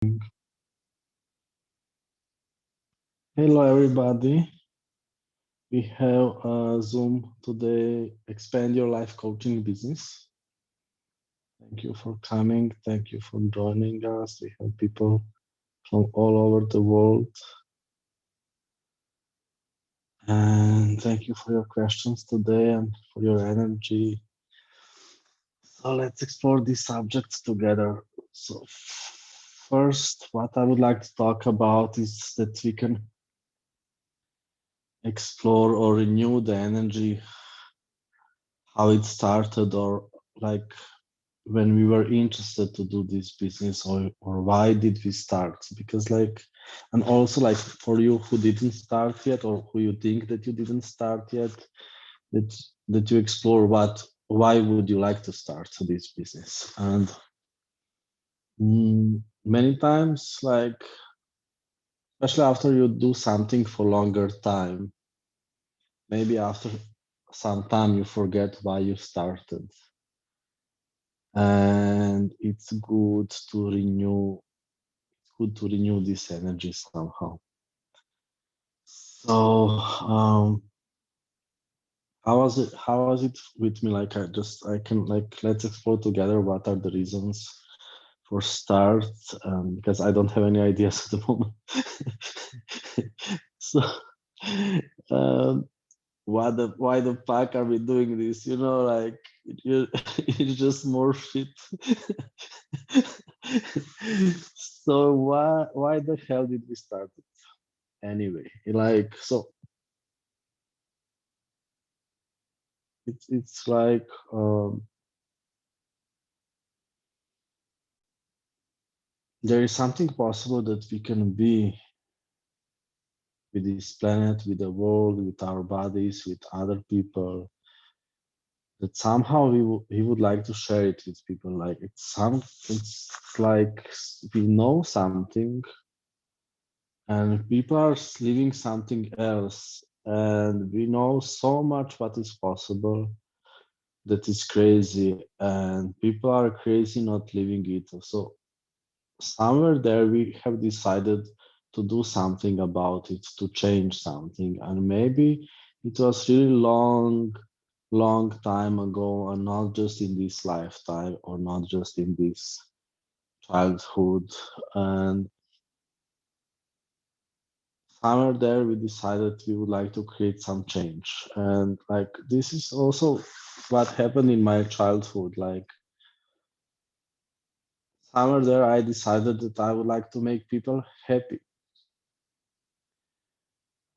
Hello, everybody. We have a Zoom today, Expand Your Life Coaching Business. Thank you for coming. Thank you for joining us. We have people from all over the world. And thank you for your questions today and for your energy. So let's explore these subjects together. So first, what I would like to talk about is that we can explore or renew the energy, how it started, or like when we were interested to do this business, or why did we start, because like, and also like for you who didn't start yet, or who you think that you didn't start yet, that you explore why would you like to start this business. And many times, like especially after you do something for longer time, maybe after some time you forget why you started, and it's good to renew this energy somehow. So how was it with me? Like I can like, let's explore together what are the reasons for start, because I don't have any ideas at the moment. So um, why the fuck are we doing this? You know, like it's just more shit. So why the hell did we start it anyway? Like, so it's like there is something possible that we can be with this planet, with the world, with our bodies, with other people, that somehow we would like to share it with people. Like it's like we know something and people are living something else, and we know so much what is possible, that is crazy, and people are crazy not living it. So somewhere there we have decided to do something about it, to change something. And maybe it was really long time ago, and not just in this lifetime, or not just in this childhood. And somewhere there we decided we would like to create some change. And like, this is also what happened in my childhood. Like, somewhere there I decided that I would like to make people happy.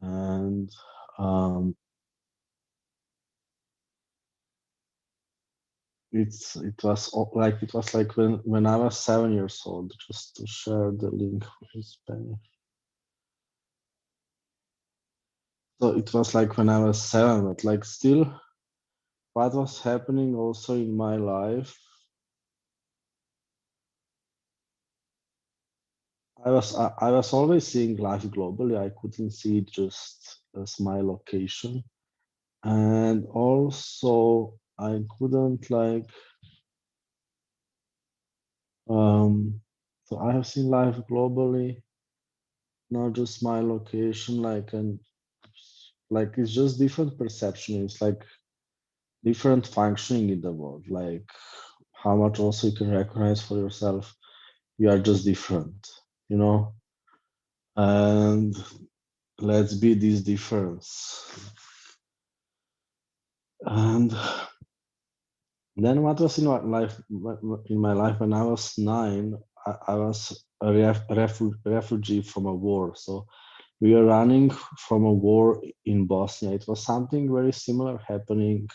And um, it was like when I was 7 years old. Just to share the link for his Spanish. So it was like when I was 7, but like still, what was happening also in my life, I was always seeing life globally. I couldn't see it just as my location, and also I couldn't like so I have seen life globally, not just my location. Like, and like it's just different perception. It's like different functioning in the world. Like how much also you can recognize for yourself. You are just different, you know. And let's be this difference. And then what was in my life, when I was 9, I was a refugee from a war. So we were running from a war in Bosnia. It was something very similar happening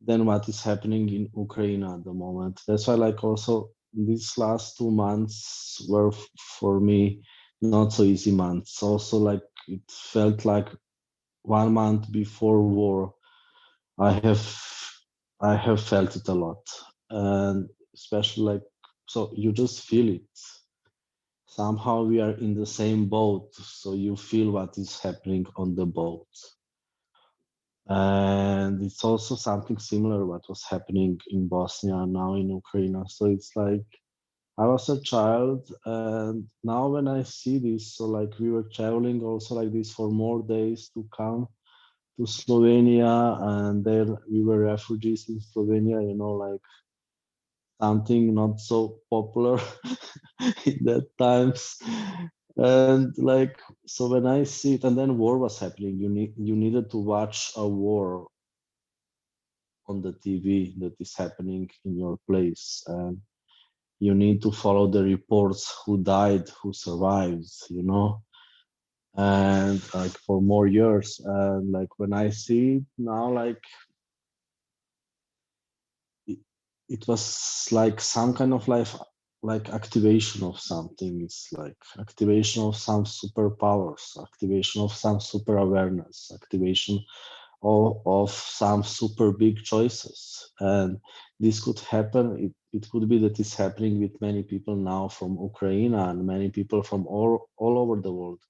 than what is happening in Ukraine at the moment. That's why, like, also these last 2 months were for me not so easy months. Also, like, it felt like 1 month before war. I have I have felt it a lot, and especially like, so you just feel it. Somehow we are in the same boat, so you feel what is happening on the boat. And it's also something similar what was happening in Bosnia, now in Ukraine. So it's like I was a child, and now when I see this, so like we were traveling also like this for more days to come to Slovenia, and there we were refugees in Slovenia, you know, like something not so popular in that times. And like so when I see it, and then war was happening, you needed to watch a war on the TV that is happening in your place. And you need to follow the reports who died, who survives, you know, and like for more years. And like when I see it now, like it, it was like some kind of like activation of something. It's like activation of some superpowers, activation of some super awareness, activation of some super big choices. And this could happen. It could be that it's happening with many people now from Ukraine and many people from all over the world.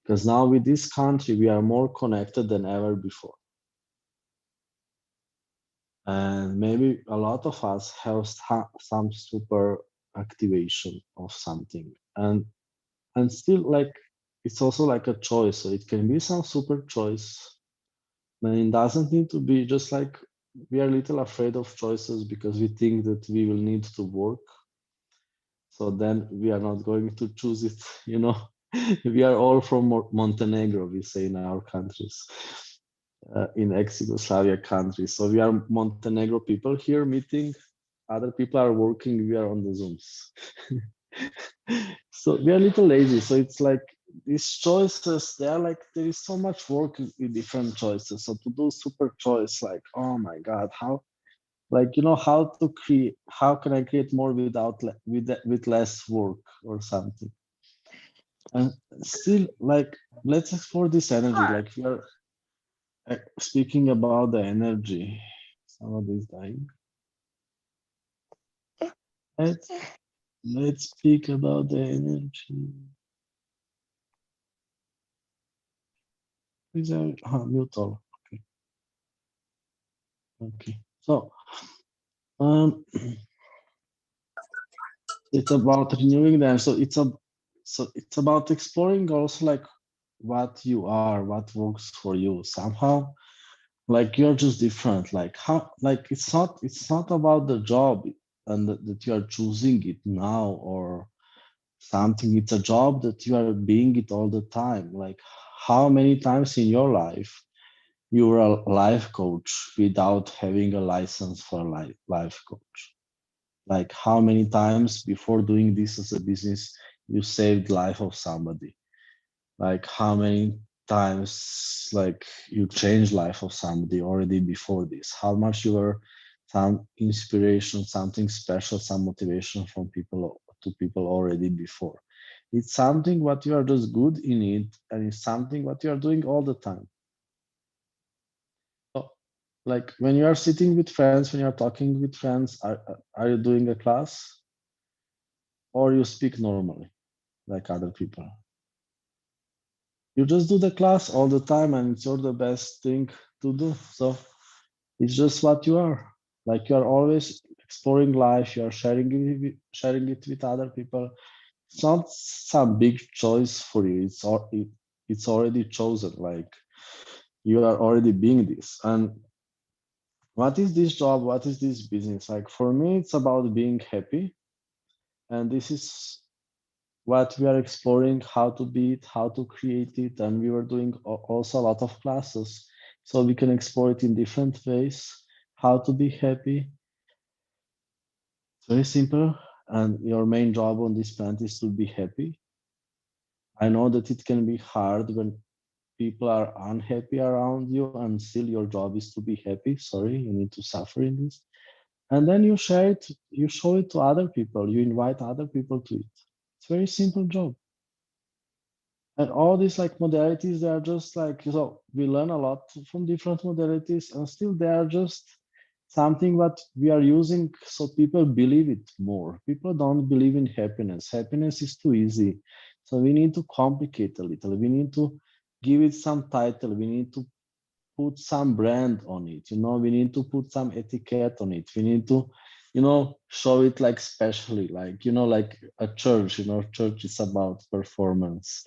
Because now with this country, we are more connected than ever before. And maybe a lot of us have some super activation of something. And still like it's also like a choice. So it can be some super choice. And it doesn't need to be just like we are a little afraid of choices because we think that we will need to work. So then we are not going to choose it, you know. We are all from Montenegro, we say in our countries, in ex-Yugoslavia countries. So we are Montenegro people here meeting. Other people are working. We are on the Zooms. So we are a little lazy. So it's like these choices, they are like there is so much work with different choices. So to do super choice, like, oh my God, how like you know how to create, how can I create more without with less work or something. And still like let's explore this energy. Like we are speaking about the energy. Somebody is dying. Let's let's speak about the energy. Is mute all. Okay. Okay. So it's about renewing them. So it's about exploring also like what you are, what works for you. Somehow like you're just different. Like how like it's not about the job and that you are choosing it now or something. It's a job that you are being it all the time. Like how many times in your life you were a life coach without having a license for a life coach? Like how many times before doing this as a business you saved life of somebody? Like how many times like you changed life of somebody already before this? How much you were some inspiration, something special, some motivation from people to people already before? It's something what you are just good in it, and it's something what you are doing all the time. So, like when you are sitting with friends, when you are talking with friends, are you doing a class or you speak normally like other people? You just do the class all the time and it's all the best thing to do. So it's just what you are. Like you are always exploring life, you are sharing it with other people. It's not some big choice for you. It's already chosen. Like you are already being this. And what is this job? What is this business? Like for me, it's about being happy. And this is what we are exploring, how to be it, how to create it. And we were doing also a lot of classes so we can explore it in different ways, how to be happy. It's very simple. And your main job on this planet is to be happy. I know that it can be hard when people are unhappy around you and still your job is to be happy. Sorry, you need to suffer in this. And then you share it, you show it to other people, you invite other people to it. It's a very simple job. And all these like modalities, they are just like, so we learn a lot from different modalities and still they are just something what we are using so people believe it more. People don't believe in happiness. Happiness is too easy. So we need to complicate a little. We need to give it some title. We need to put some brand on it. You know, we need to put some etiquette on it. We need to show it like specially, like, like a church, church is about performance.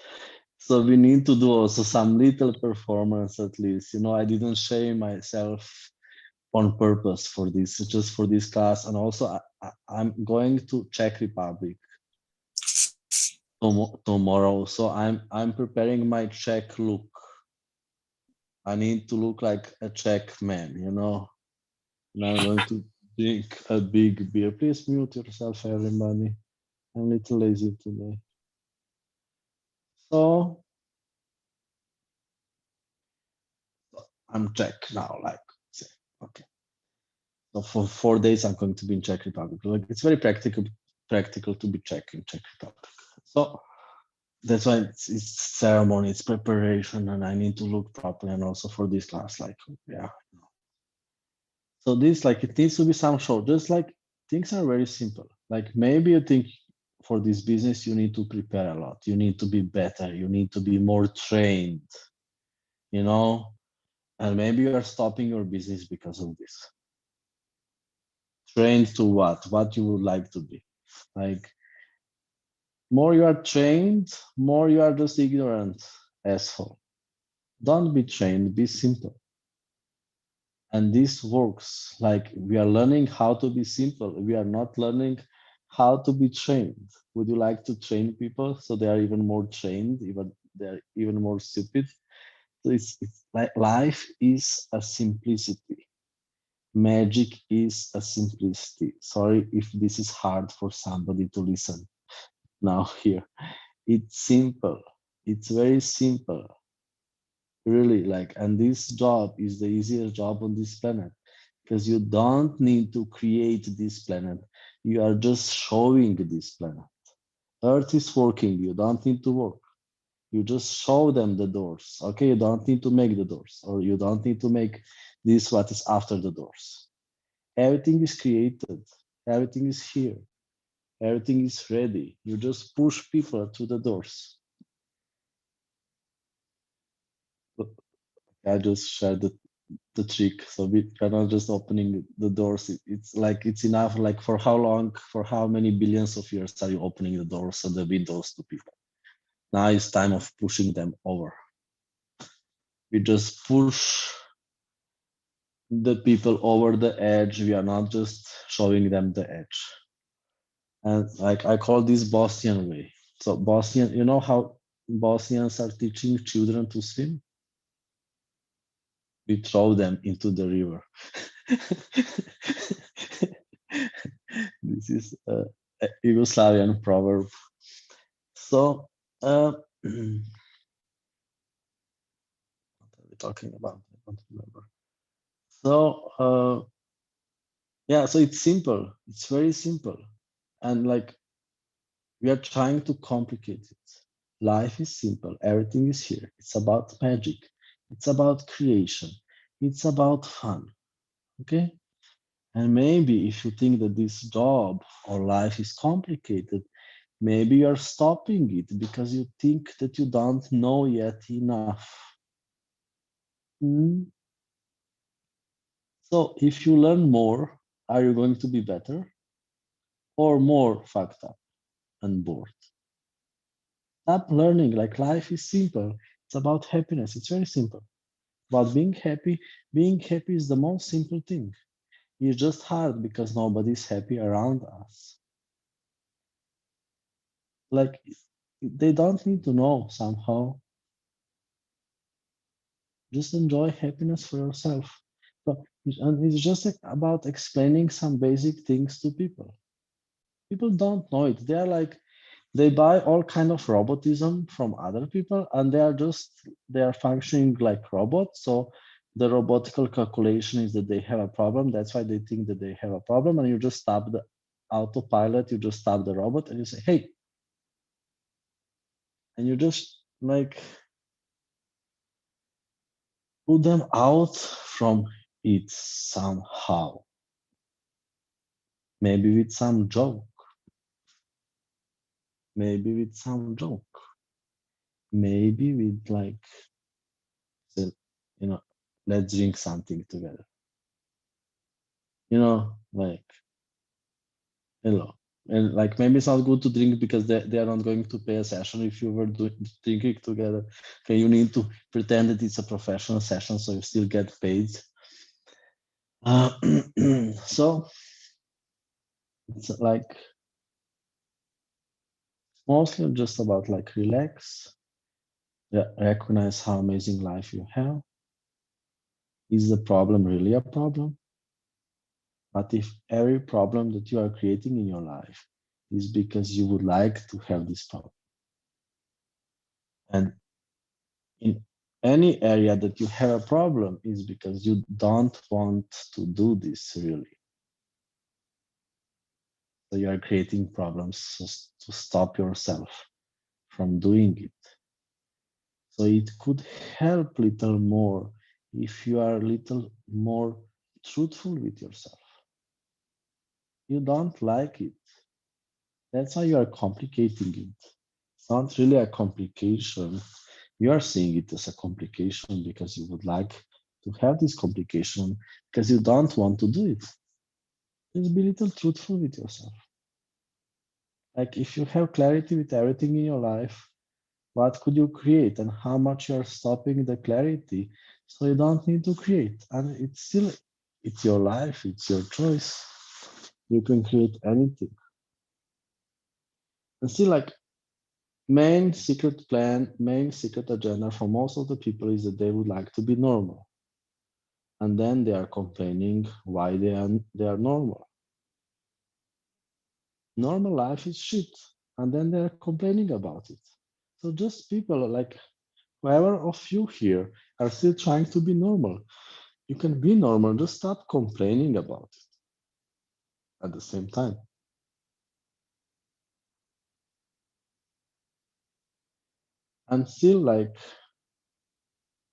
So we need to do also some little performance at least. I didn't shame myself on purpose for this, just for this class. And also I'm going to Czech Republic tomorrow. So I'm preparing my Czech look. I need to look like a Czech man, and I'm going to drink a big beer. Please mute yourself, everybody. I'm a little lazy today. So I'm Czech now, like, say, okay. So for 4 days, I'm going to be in Czech Republic. Like, it's very practical to be Czech in Czech Republic. So that's why it's ceremony, it's preparation, and I need to look properly. And also for this class, like, yeah. So this, like, it needs to be some show. Just like things are very simple. Like maybe you think for this business you need to prepare a lot. You need to be better. You need to be more trained. And maybe you are stopping your business because of this. Trained to what? What you would like to be. Like, more you are trained, more you are just ignorant asshole. Don't be trained, be simple. And this works. Like, we are learning how to be simple. We are not learning how to be trained. Would you like to train people so they are even more trained, even they're even more stupid? So it's like life is a simplicity. Magic is a simplicity. Sorry if this is hard for somebody to listen now here. It's simple. It's very simple. Really, like, and this job is the easiest job on this planet because you don't need to create this planet. You are just showing this planet. Earth is working. You don't need to work. You just show them the doors. Okay, you don't need to make the doors, or you don't need to make this what is after the doors. Everything is created. Everything is here. Everything is ready. You just push people to the doors. I just shared the trick. So we are not just opening the doors. It's like it's enough. Like, for how long, for how many billions of years are you opening the doors and the windows to people? Now it's time of pushing them over. We just push the people over the edge. We are not just showing them the edge. And like, I call this Bosnian way. So Bosnian, you know how Bosnians are teaching children to swim? We throw them into the river. This is a Yugoslavian proverb. So, what are we talking about? I don't remember. So, yeah, so it's simple. It's very simple. And like, we are trying to complicate it. Life is simple. Everything is here. It's about magic. It's about creation. It's about fun. Okay? And maybe if you think that this job or life is complicated, maybe you're stopping it because you think that you don't know yet enough. Mm. So if you learn more, are you going to be better or more fucked up and bored? Stop learning. Like, life is simple. It's about happiness. It's very simple. About being happy. Being happy is the most simple thing. It's just hard because nobody's happy around us. Like, they don't need to know somehow. Just enjoy happiness for yourself. So, and it's just like about explaining some basic things to people. People don't know it. They're like, they buy all kind of robotism from other people, and they are functioning like robots. So the robotical calculation is that they have a problem. That's why they think that they have a problem, and you just stop the autopilot. You just stop the robot, and you say, "Hey," and you just like put them out from it somehow. Maybe with some joke. Maybe with some joke. Maybe with like, say, let's drink something together. Like, Hello. And like maybe it's not good to drink because they are not going to pay a session if you were drinking together. Okay, you need to pretend that it's a professional session so you still get paid. So it's like mostly just about like relax, recognize how amazing life you have. Is the problem really a problem? But if every problem that you are creating in your life is because you would like to have this problem, and in any area that you have a problem is because you don't want to do this really. So you are creating problems just to stop yourself from doing it. So it could help little more if you are a little more truthful with yourself. You don't like it. That's why you are complicating it. It's not really a complication. You are seeing it as a complication because you would like to have this complication because you don't want to do it. Just be a little truthful with yourself. Like if you have clarity with everything in your life, what could you create and how much you are stopping the clarity so you don't need to create. And it's your life, it's your choice. You can create anything. And see, like main secret plan, main secret agenda for most of the people is that they would like to be normal. And then they are complaining why they are normal. Normal life is shit. And then they're complaining about it. So just people like whoever of you here are still trying to be normal. You can be normal, just stop complaining about it at the same time. And still like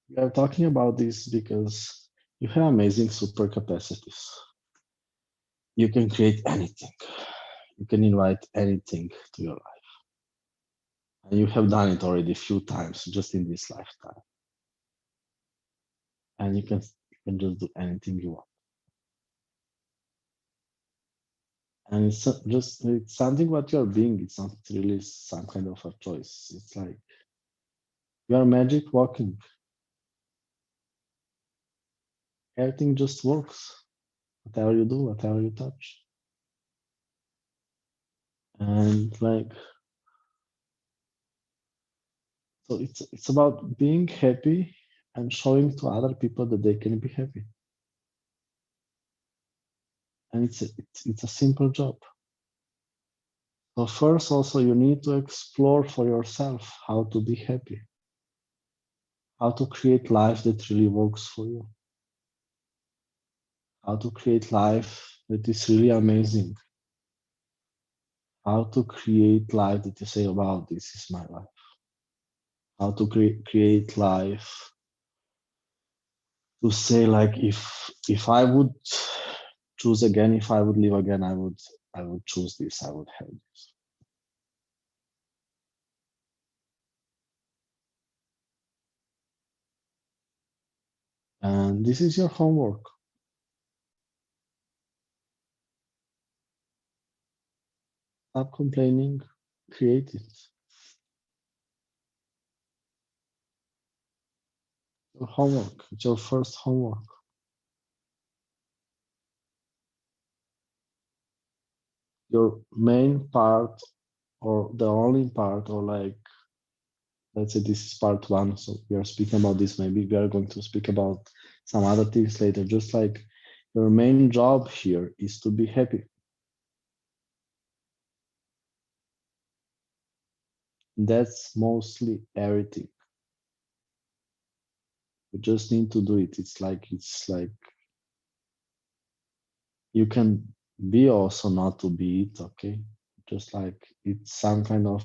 we are talking about this because you have amazing super capacities. You can create anything. You can invite anything to your life. And you have done it already a few times just in this lifetime. And you can just do anything you want. And it's something what you're being. It's not really some kind of a choice. It's like you are magic walking. Everything just works. Whatever you do, whatever you touch. And like so it's about being happy and showing to other people that they can be happy. And it's a simple job. So first also you need to explore for yourself how to be happy, how to create life that really works for you, how to create life that is really amazing, how to create life that you say, wow, this is my life, how to create life to say like if I would choose again, if I would live again, I would choose this, I would have this. And this is your homework. Stop complaining, create it. Your homework, it's your first homework. Your main part or the only part, or like let's say this is part one, so we are speaking about this, maybe we are going to speak about some other things later. Just like your main job here is to be happy. That's mostly everything. You just need to do it. It's like you can be also not to be it, okay? Just like it's some kind of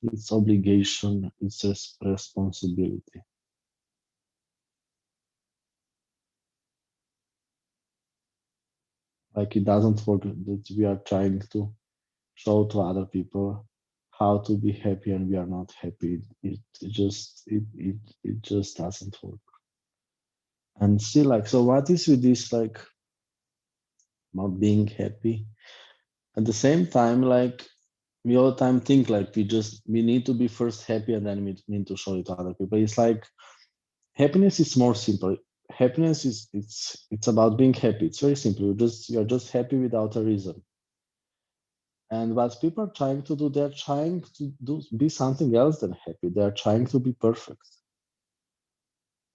it's obligation, it's responsibility. Like it doesn't work that we are trying to show to other people how to be happy and we are not happy. It just doesn't work. And still like, so what is with this like not being happy At the same time, like we all the time think like we need to be first happy and then we need to show it to other people. It's like happiness is more simple. Happiness is it's about being happy. It's very simple. You're just happy without a reason. And what people are trying to do, they're trying to be something else than happy. They're trying to be perfect.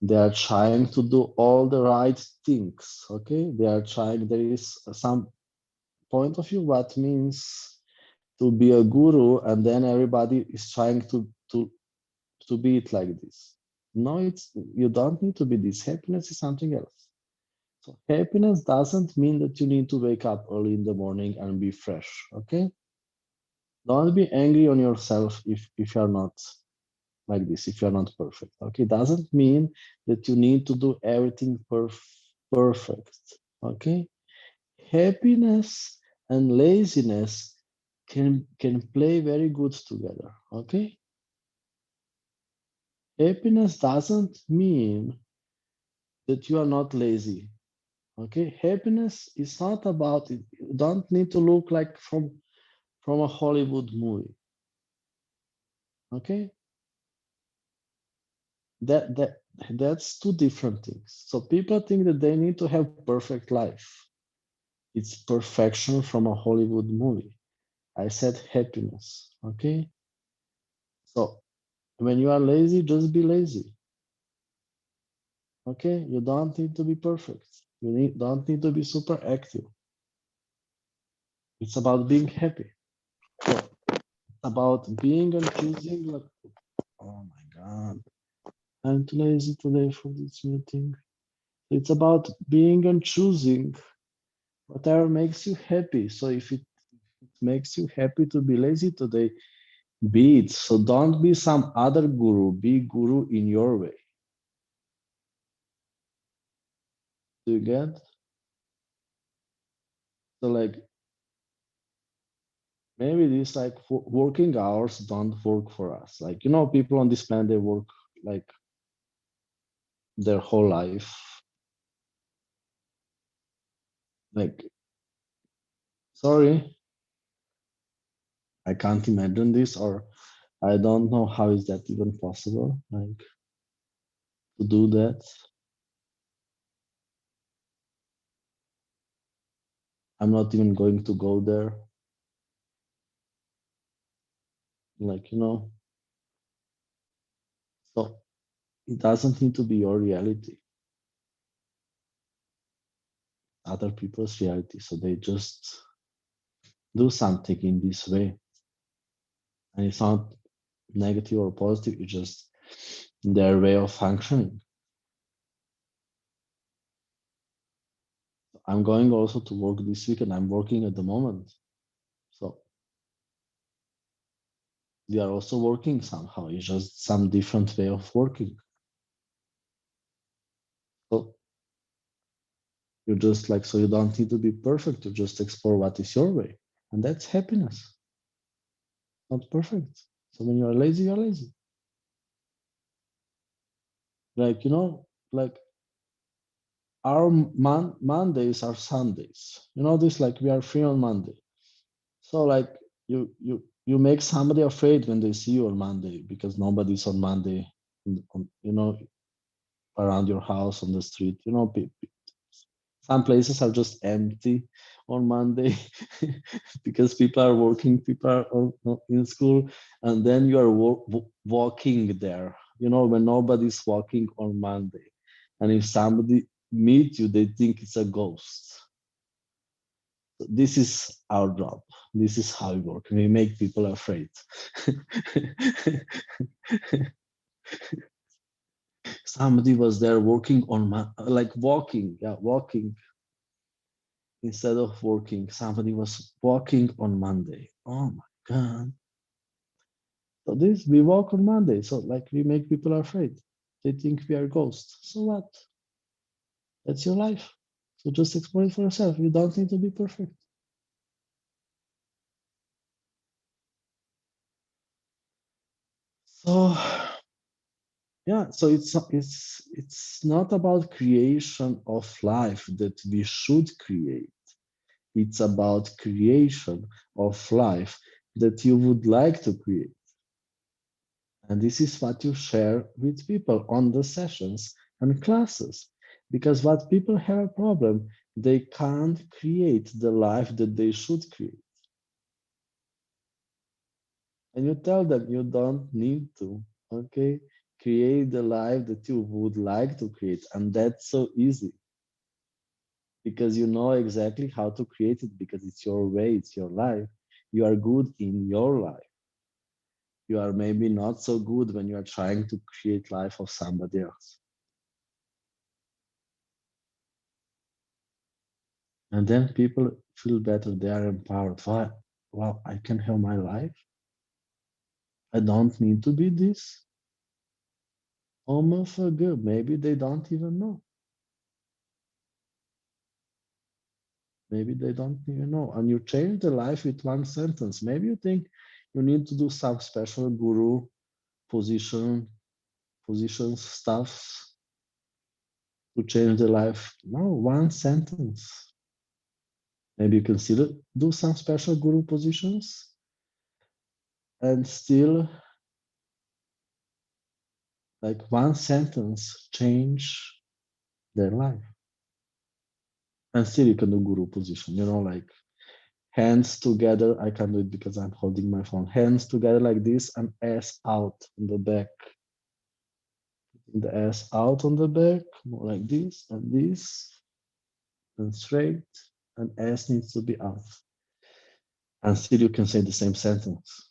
They are trying to do all the right things. Okay, they are trying. There is some point of view what means to be a guru, and then everybody is trying to be it like this. No, it's you don't need to be this. Happiness is something else. So happiness doesn't mean that you need to wake up early in the morning and be fresh. Okay, don't be angry on yourself if you're not like this, if you're not perfect. Okay, doesn't mean that you need to do everything perfect. Okay, happiness and laziness can play very good together. Okay, happiness doesn't mean that you are not lazy. Okay, happiness is not about it. You don't need to look like from a Hollywood movie. Okay, that that that's two different things. So people think that they need to have perfect life. It's perfection from a Hollywood movie. I said happiness. Okay, so when you are lazy, just be lazy. Okay, you don't need to be perfect. Don't need to be super active. It's about being happy. So it's about being and choosing. Like, oh my god, I'm too lazy today for this meeting. It's about being and choosing whatever makes you happy. So if it makes you happy to be lazy today, be it. So don't be some other guru. Be guru in your way. Do you get? So like maybe these like working hours don't work for us. Like people on this planet they work like their whole life. Like sorry, I can't imagine this, or I don't know how is that even possible. Like to do that. I'm not even going to go there. Like so it doesn't need to be your reality, other people's reality. So they just do something in this way. And it's not negative or positive, it's just their way of functioning. I'm going also to work this week and I'm working at the moment. So we are also working somehow. It's just some different way of working. So you just like, so you don't need to be perfect to just explore what is your way. And that's happiness, not perfect. So when you are lazy, you're lazy. Like, like our Mondays are Sundays. This like we are free on Monday. So like you make somebody afraid when they see you on Monday because nobody's on Monday, around your house on the street. Some places are just empty on Monday because people are working, people are in school, and then you are walking there. When nobody's walking on Monday, and if somebody meet you, they think it's a ghost. This is our job. This is how we work. We make people afraid. Somebody was there working on like walking, yeah, walking instead of working. Somebody was walking on Monday. Oh my god! So this we walk on Monday. So like we make people afraid. They think we are ghosts. So what? That's your life. So just explore it for yourself. You don't need to be perfect. So yeah, so it's not about creation of life that we should create. It's about creation of life that you would like to create. And this is what you share with people on the sessions and classes. Because what people have a problem, they can't create the life that they should create. And you tell them you don't need to, okay? Create the life that you would like to create. And that's so easy because you know exactly how to create it because it's your way, it's your life. You are good in your life. You are maybe not so good when you are trying to create life of somebody else. And then people feel better, they are empowered. Why? Wow, I can have my life. I don't need to be this. Almost good. Maybe they don't even know. Maybe they don't even know. And you change the life with one sentence. Maybe you think you need to do some special guru positions, stuff to change the life. No, one sentence. Maybe you can still do some special guru positions and still like one sentence change their life. And still you can do guru position, like hands together. I can do it because I'm holding my phone. Hands together like this and ass out in the back. The ass out on the back, more like this and straight, and ass needs to be out. And still you can say the same sentence.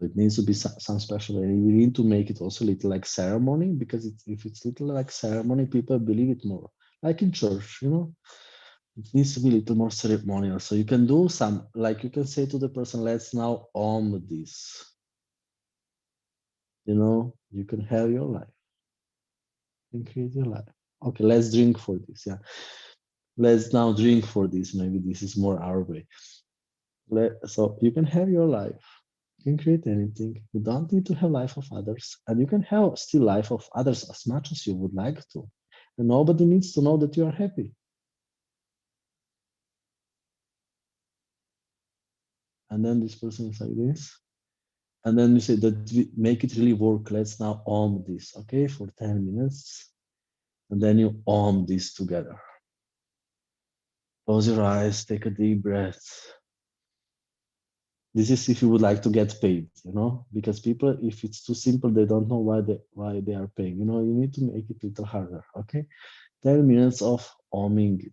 It needs to be some special, and we need to make it also a little like ceremony because if it's little like ceremony, people believe it more. Like in church, it needs to be a little more ceremonial. So you can do some, like you can say to the person, let's now this. You can have your life. You can create your life. Okay, let's drink for this. Yeah. Let's now drink for this. Maybe this is more our way. So you can have your life. You can create anything. You don't need to have life of others. And you can have still life of others as much as you would like to. And nobody needs to know that you are happy. And then this person is like this. And then you say that we make it really work. Let's now this, okay, for 10 minutes. And then you this together. Close your eyes, take a deep breath. This is if you would like to get paid, because people, if it's too simple, they don't know why they are paying. You need to make it a little harder, okay? 10 minutes of oming it.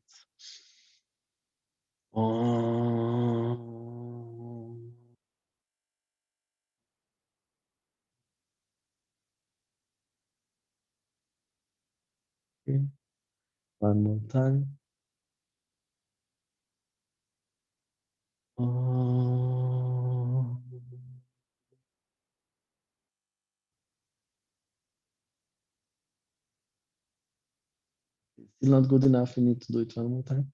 Okay. One more time. Still not good enough. You need to do it one more time.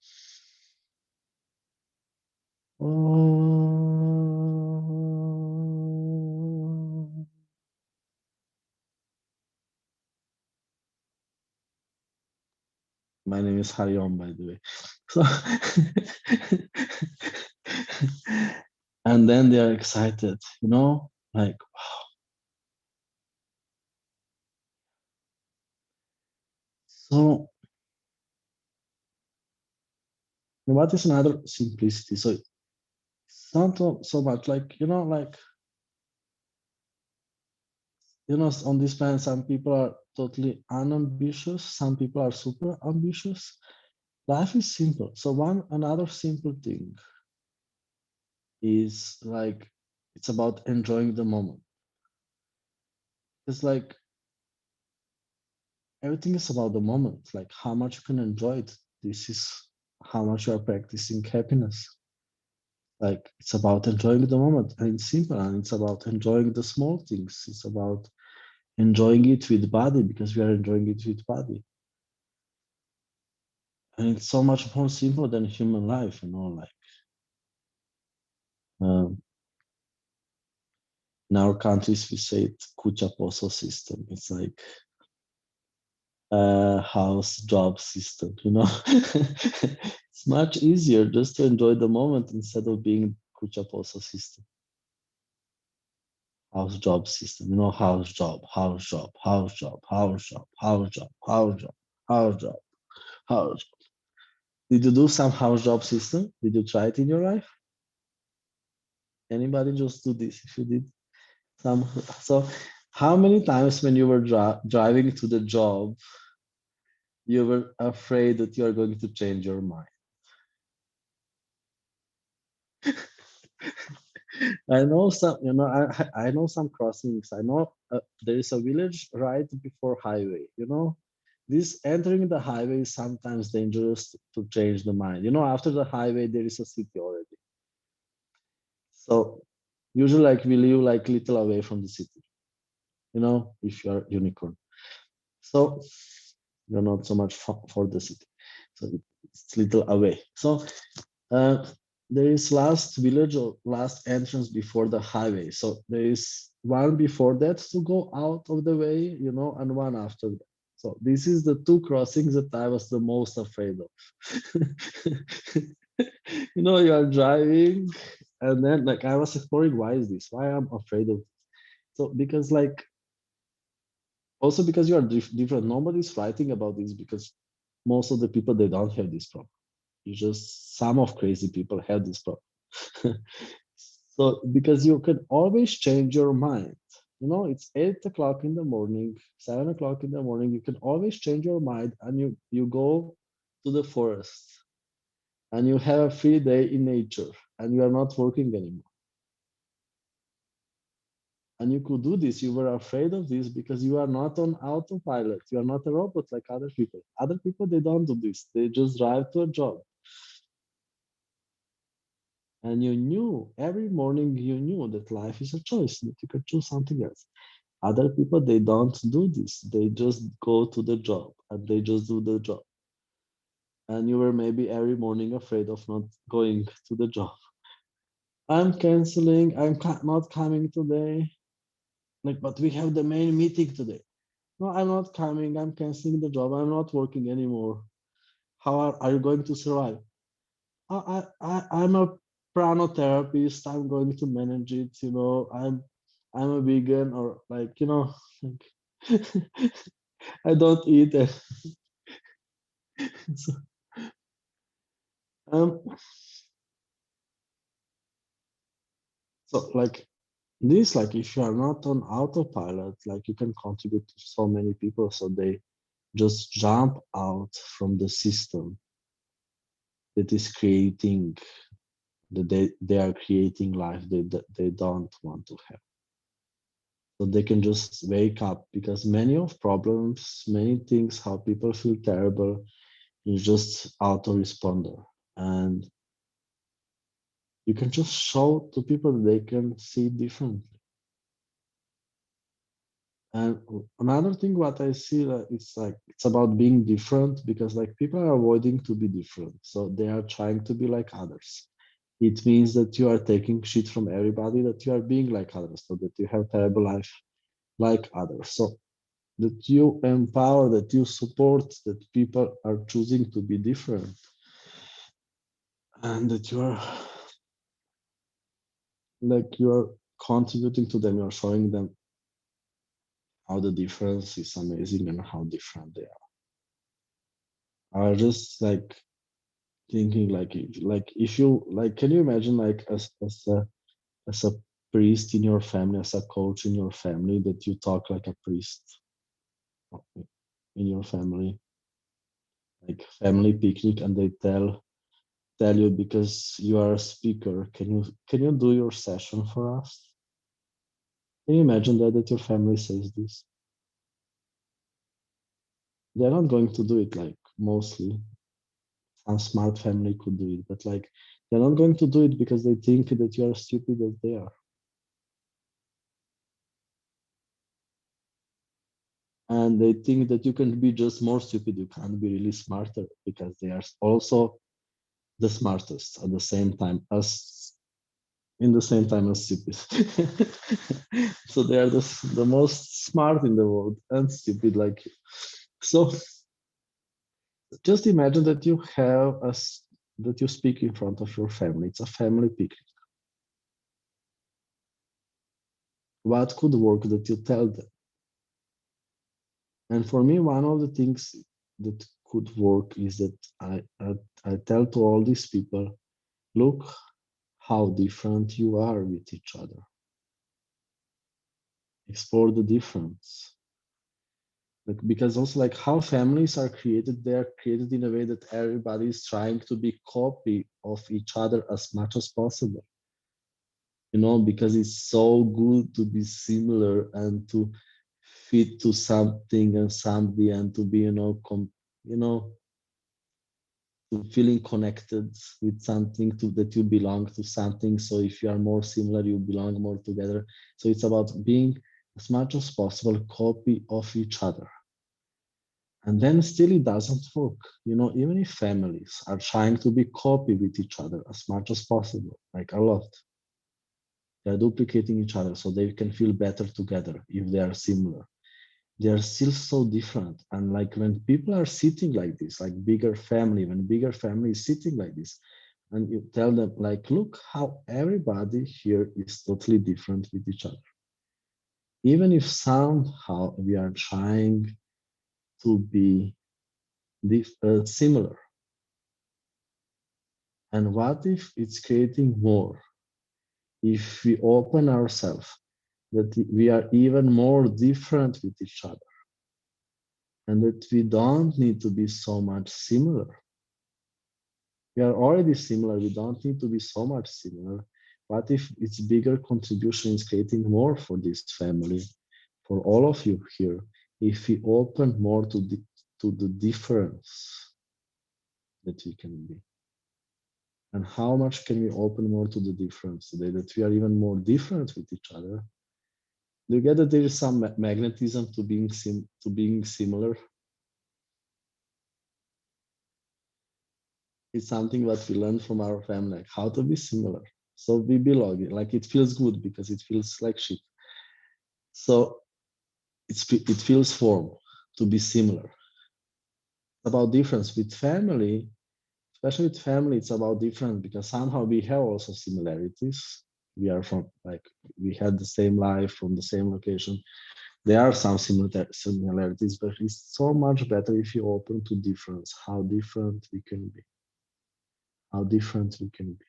My name is Haris Omanovič, by the way. So, and then they are excited, like, wow. So, what is another simplicity? So, it's not so much like, on this planet, some people are totally unambitious, some people are super ambitious. Life is simple. So another simple thing is like, it's about enjoying the moment. It's like, everything is about the moment, like how much you can enjoy it. This is how much you are practicing happiness. Like, it's about enjoying the moment, and it's simple, and it's about enjoying the small things. It's about enjoying it with body because we are enjoying it with body. And it's so much more simple than human life, like in our countries we say it kucha poso system. It's like house job system, It's much easier just to enjoy the moment instead of being kuchaposa system, house job system. You know, house job, house job, house job, house job, house job, house job, house job, house job. Did you do some house job system? Did you try it in your life? Anybody just do this if you did some? So, how many times when you were driving to the job, you were afraid that you are going to change your mind? I know some, I know some crossings. I know there is a village right before highway. This entering the highway is sometimes dangerous to change the mind. After the highway there is a city already. So usually, like, we live like little away from the city. If you are unicorn, so you're not so much for the city. So it's little away. So Uh, there is last village or last entrance before the highway. So there is one before that to go out of the way, and one after that. So this is the two crossings that I was the most afraid of. You are driving, and then like I was exploring why is this? Why I'm afraid of this? So because like also because you are different. Nobody's writing about this because most of the people they don't have this problem. You just some of crazy people have this problem. So because you can always change your mind. It's 8 o'clock in the morning, 7 o'clock in the morning. You can always change your mind, and you go to the forest, and you have a free day in nature, and you are not working anymore. And you could do this. You were afraid of this because you are not on autopilot. You are not a robot like other people. Other people they don't do this. They just drive to a job. And you knew every morning you knew that life is a choice, that you can choose something else. Other people they don't do this. They just go to the job and they just do the job. And you were maybe every morning afraid of not going to the job. I'm canceling. Not coming today. Like, but we have the main meeting today. No, I'm not coming. I'm canceling the job. I'm not working anymore. How are you going to survive? I'm a pranotherapist. I'm going to manage it. I'm a vegan, or like like, I don't eat it. So, um, so like this, like if you are not on autopilot, like you can contribute to so many people, so they just jump out from the system that is creating that they are creating life that they don't want to have. So they can just wake up because many of problems, many things, how people feel terrible is just autoresponder. And you can just show to people that they can see differently. And another thing what I see it's like it's about being different because like people are avoiding to be different. So they are trying to be like others. It means that you are taking shit from everybody, that you are being like others, so that you have terrible life like others. So that you empower, that you support, that people are choosing to be different, and that you are contributing to them, you're showing them how the difference is amazing and how different they are. I just like thinking if you like, can you imagine like as a priest in your family, as a coach in your family, that you talk like a priest in your family, like family picnic, and they tell you because you are a speaker, can you do your session for us? Can you imagine that your family says this? They're not going to do it, like mostly. Some smart family could do it, but like they're not going to do it because they think that you are stupid as they are. And they think that you can be just more stupid, you can't be really smarter because they are also the smartest at the same time as in the same time as stupid. So they are the most smart in the world and stupid like you. So just imagine that you have that you speak in front of your family. It's a family picnic. What could work that you tell them? And for me, one of the things that could work is that I tell to all these people, look how different you are with each other. Explore the difference. Like, because also like how families are created, they are created in a way that everybody is trying to be copy of each other as much as possible. Because it's so good to be similar and to fit to something and somebody and to be, you know, to feeling connected with something to that you belong to something. So if you are more similar, you belong more together. So it's about being as much as possible copy of each other. And then still it doesn't work. Even if families are trying to be copy with each other as much as possible, like a lot, they're duplicating each other so they can feel better together if they are similar. They are still so different. And like when people are sitting like this, like when bigger family is sitting like this, and you tell them, like, look how everybody here is totally different with each other. Even if somehow we are trying to be similar. And what if it's creating more? If we open ourselves, that we are even more different with each other, and that we don't need to be so much similar. We are already similar, we don't need to be so much similar. What if its bigger contribution is creating more for this family, for all of you here, if we open more to the difference that we can be? And how much can we open more to the difference today, that we are even more different with each other? Do you get that there is some magnetism to being similar? It's something that we learned from our family, like how to be similar. So we belong. Like it feels good because it feels like shit. So it feels formal to be similar. About difference with family, especially with family, it's about difference because somehow we have also similarities. We are from like we had the same life from the same location. There are some similarities, but it's so much better if you open to difference, how different we can be, how different we can be.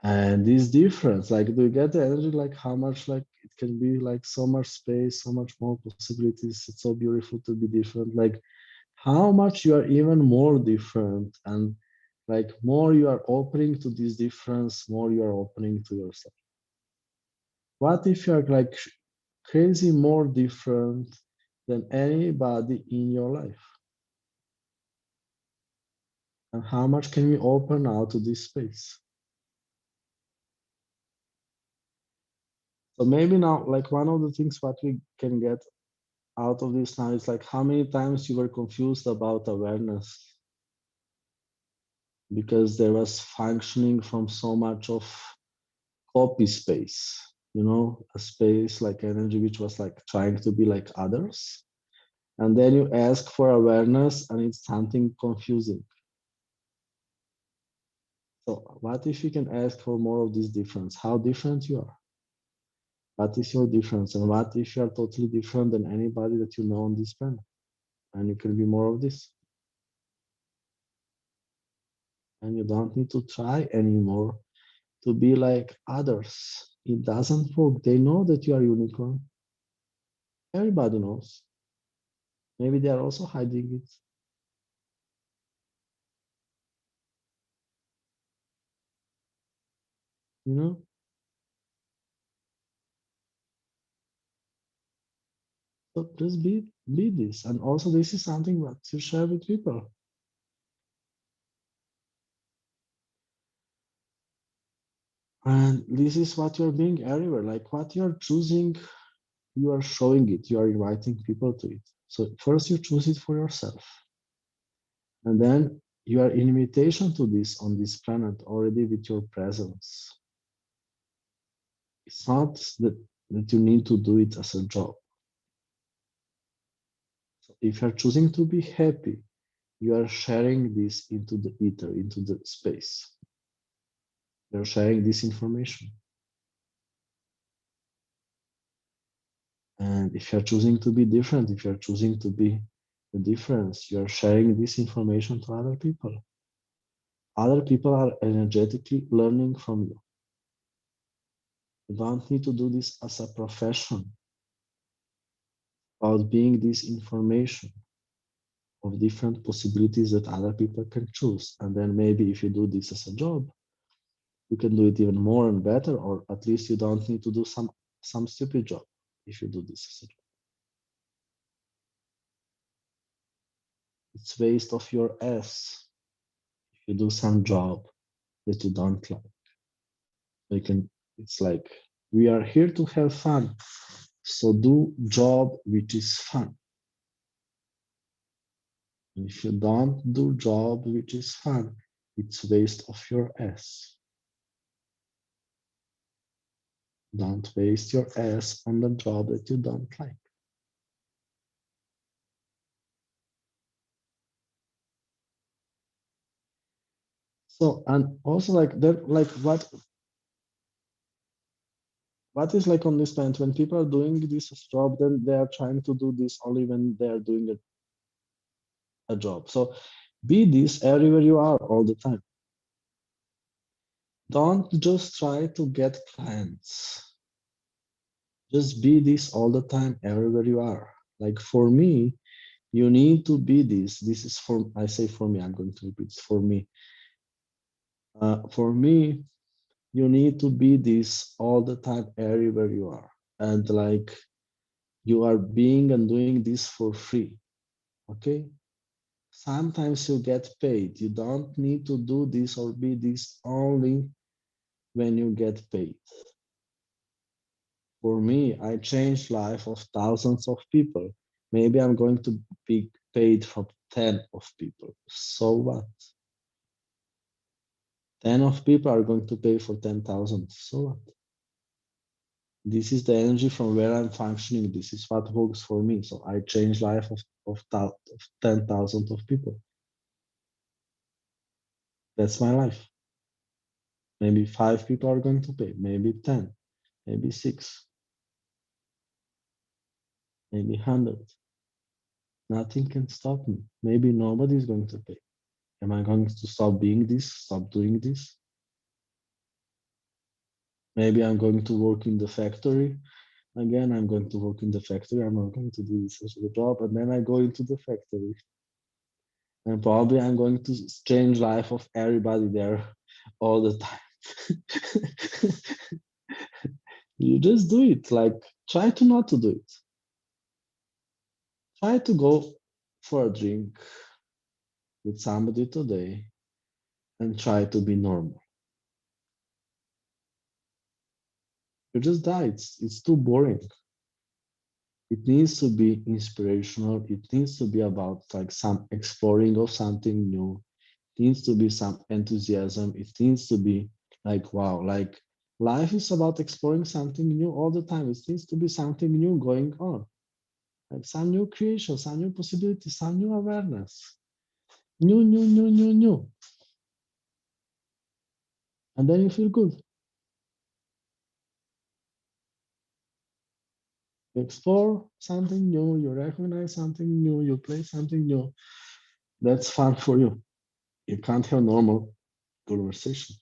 And this difference, like, do you get the energy, like how much, like it can be like so much space, so much more possibilities. It's so beautiful to be different. Like how much you are even more different, and like more you are opening to this difference, more you are opening to yourself. What if you're like crazy more different than anybody in your life? And how much can we open out to this space? So maybe now, like one of the things what we can get out of this now is like how many times you were confused about awareness because there was functioning from so much of copy space, a space like energy which was like trying to be like others. And then you ask for awareness and it's something confusing. So what if you can ask for more of this difference? How different you are? What is your difference? And what if you are totally different than anybody that you know on this planet? And you can be more of this. And you don't need to try anymore to be like others. It doesn't work. They know that you are unicorn. Everybody knows. Maybe they are also hiding it. You know? So just be this. And also this is something that you share with people. And this is what you're being everywhere. Like what you're choosing, you are showing it. You are inviting people to it. So first you choose it for yourself. And then you are an invitation to this on this planet already with your presence. It's not that you need to do it as a job. So if you're choosing to be happy, you are sharing this into the ether, into the space. You're sharing this information. And if you're choosing to be different, if you're choosing to be the difference, you're sharing this information to other people. Other people are energetically learning from you. You don't need to do this as a profession, about being this information of different possibilities that other people can choose. And then maybe if you do this as a job, you can do it even more and better, or at least you don't need to do some stupid job if you do this as a job. It's waste of your ass if you do some job that you don't like. You can, it's like, we are here to have fun. So do job which is fun. And if you don't do job which is fun, it's waste of your ass. Don't waste your ass on the job that you don't like. So, and also like that, like what is like on this planet when people are doing this job, then they are trying to do this only when they are doing a job. So be this everywhere you are all the time. Don't just try to get clients. Just be this all the time everywhere you are. Like for me, you need to be this. This is for, I say for me, I'm going to repeat, it's for me. For me, you need to be this all the time everywhere you are. And like you are being and doing this for free. Okay? Sometimes you get paid. You don't need to do this or be this only when you get paid. For me, I changed life of thousands of people. Maybe I'm going to be paid from 10 of people. So what? 10 of people are going to pay for 10,000. So what? This is the energy from where I'm functioning. This is what works for me. So I change life of 10,000 of people. That's my life. Maybe 5 people are going to pay, maybe 10, maybe 6, maybe 100. Nothing can stop me. Maybe nobody is going to pay. Am I going to stop being this, stop doing this? Maybe I'm going to work in the factory. Again, I'm going to work in the factory. I'm not going to do this as a job. And then I go into the factory. And probably I'm going to change life of everybody there all the time. You just do it. Like, try to not to do it. Try to go for a drink with somebody today and try to be normal. You just die. It's too boring. It needs to be inspirational. It needs to be about like some exploring of something new. It needs to be some enthusiasm. It needs to be like, wow, like life is about exploring something new all the time. It needs to be something new going on. Like some new creation, some new possibility, some new awareness. New. And then you feel good. You explore something new, you recognize something new, you play something new. That's fun for you. You can't have normal conversation.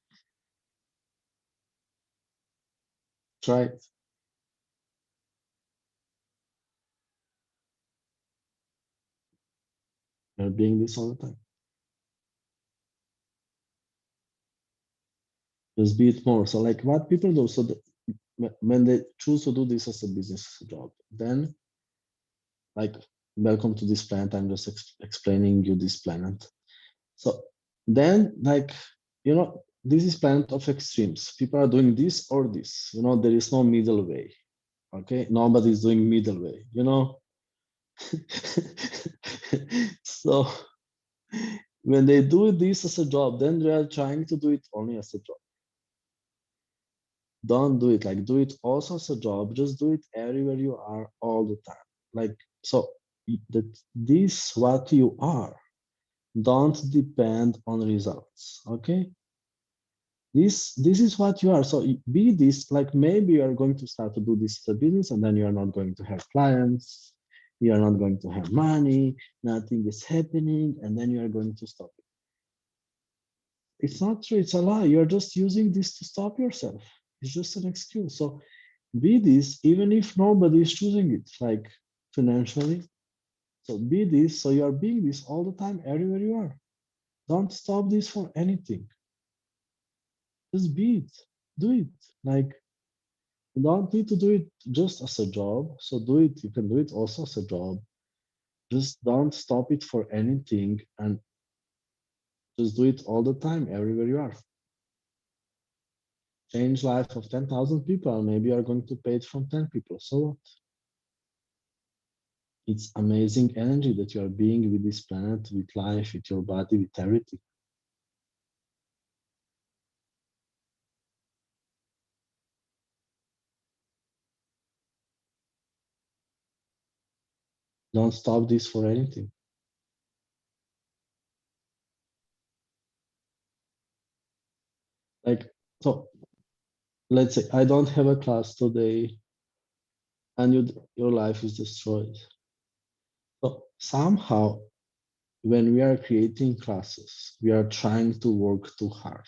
Try it. You're being this all the time. Just be it more. So like what people do, so when they choose to do this as a business job, then like welcome to this planet. I'm just explaining you this planet. So then like, this is planet of extremes. People are doing this or this. There is no middle way. Okay, nobody's doing middle way. So when they do this as a job, then they are trying to do it only as a job. Don't do it like do it also as a job. Just do it everywhere you are all the time. Like so that this what you are. Don't depend on results. Okay. This is what you are. So be this, like maybe you are going to start to do this as a business, and then you are not going to have clients, you are not going to have money, nothing is happening, and then you are going to stop it. It's not true, it's a lie. You're just using this to stop yourself. It's just an excuse. So be this even if nobody is choosing it, like financially. So be this, so you are being this all the time, everywhere you are. Don't stop this for anything. Just be it. Do it. Like you don't need to do it just as a job. So do it. You can do it also as a job. Just don't stop it for anything and just do it all the time, everywhere you are. Change life of 10,000 people. Maybe you are going to pay it from 10 people. So what? It's amazing energy that you are being with this planet, with life, with your body, with everything. Don't stop this for anything. Like, so let's say I don't have a class today and your life is destroyed. So somehow, when we are creating classes, we are trying to work too hard.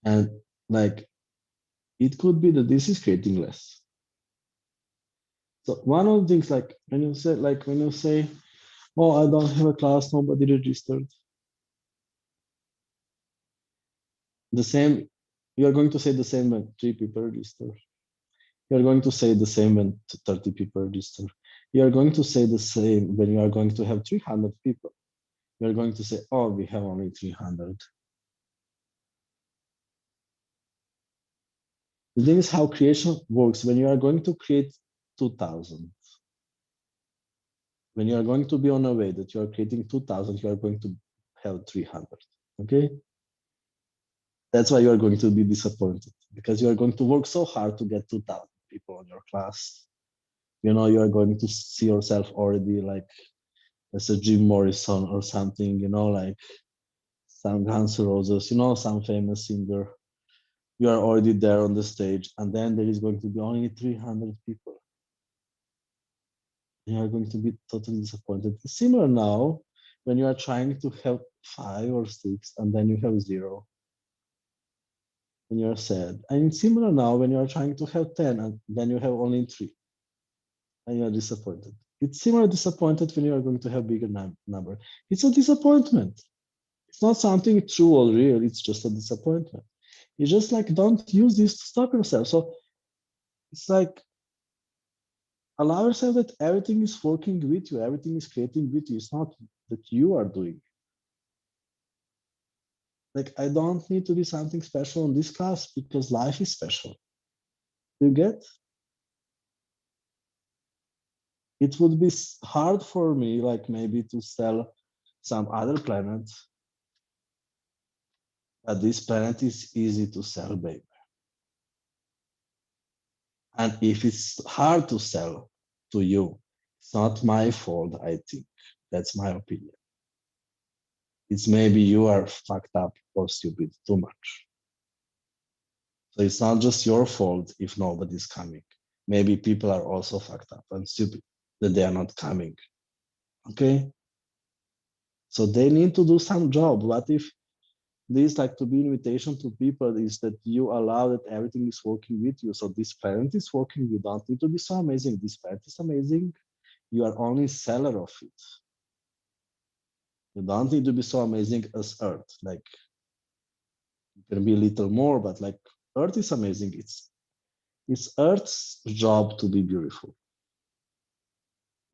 And like, it could be that this is creating less. So one of the things, like when you say, oh, I don't have a class, nobody registered. The same, you're going to say the same when 3 people register. You're going to say the same when 30 people register. You're going to say the same when you are going to have 300 people. You're going to say, oh, we have only 300. The thing is how creation works. When you are going to create 2000, when you are going to be on a way that you are creating 2000, you are going to have 300. Okay? That's why you are going to be disappointed because you are going to work so hard to get 2000 people on your class. You know, you are going to see yourself already like as a Jim Morrison or something, you know, like some Guns N' Roses, you know, some famous singer. You are already there on the stage, and then there is going to be only 300 people. You are going to be totally disappointed. It's similar now when you are trying to have 5 or 6, and then you have 0, and you're sad. And it's similar now when you are trying to have 10, and then you have only 3, and you are disappointed. It's similar disappointed when you are going to have bigger number. It's a disappointment. It's not something true or real. It's just a disappointment. It's just like don't use this to stop yourself. So it's like allow yourself that everything is working with you, everything is creating with you. It's not that you are doing. Like I don't need to be something special in this class because life is special. You get? It would be hard for me, like maybe to sell some other planet, but this planet is easy to sell, babe. And if it's hard to sell to you, it's not my fault, I think. That's my opinion. It's maybe you are fucked up or stupid too much. So it's not just your fault if nobody's coming. Maybe people are also fucked up and stupid that they are not coming. Okay? So they need to do some job. What if this like to be invitation to people is that you allow that everything is working with you. So this parent is working, you don't need to be so amazing. This parent is amazing. You are only seller of it. You don't need to be so amazing as Earth. Like you can be a little more, but like Earth is amazing. It's Earth's job to be beautiful.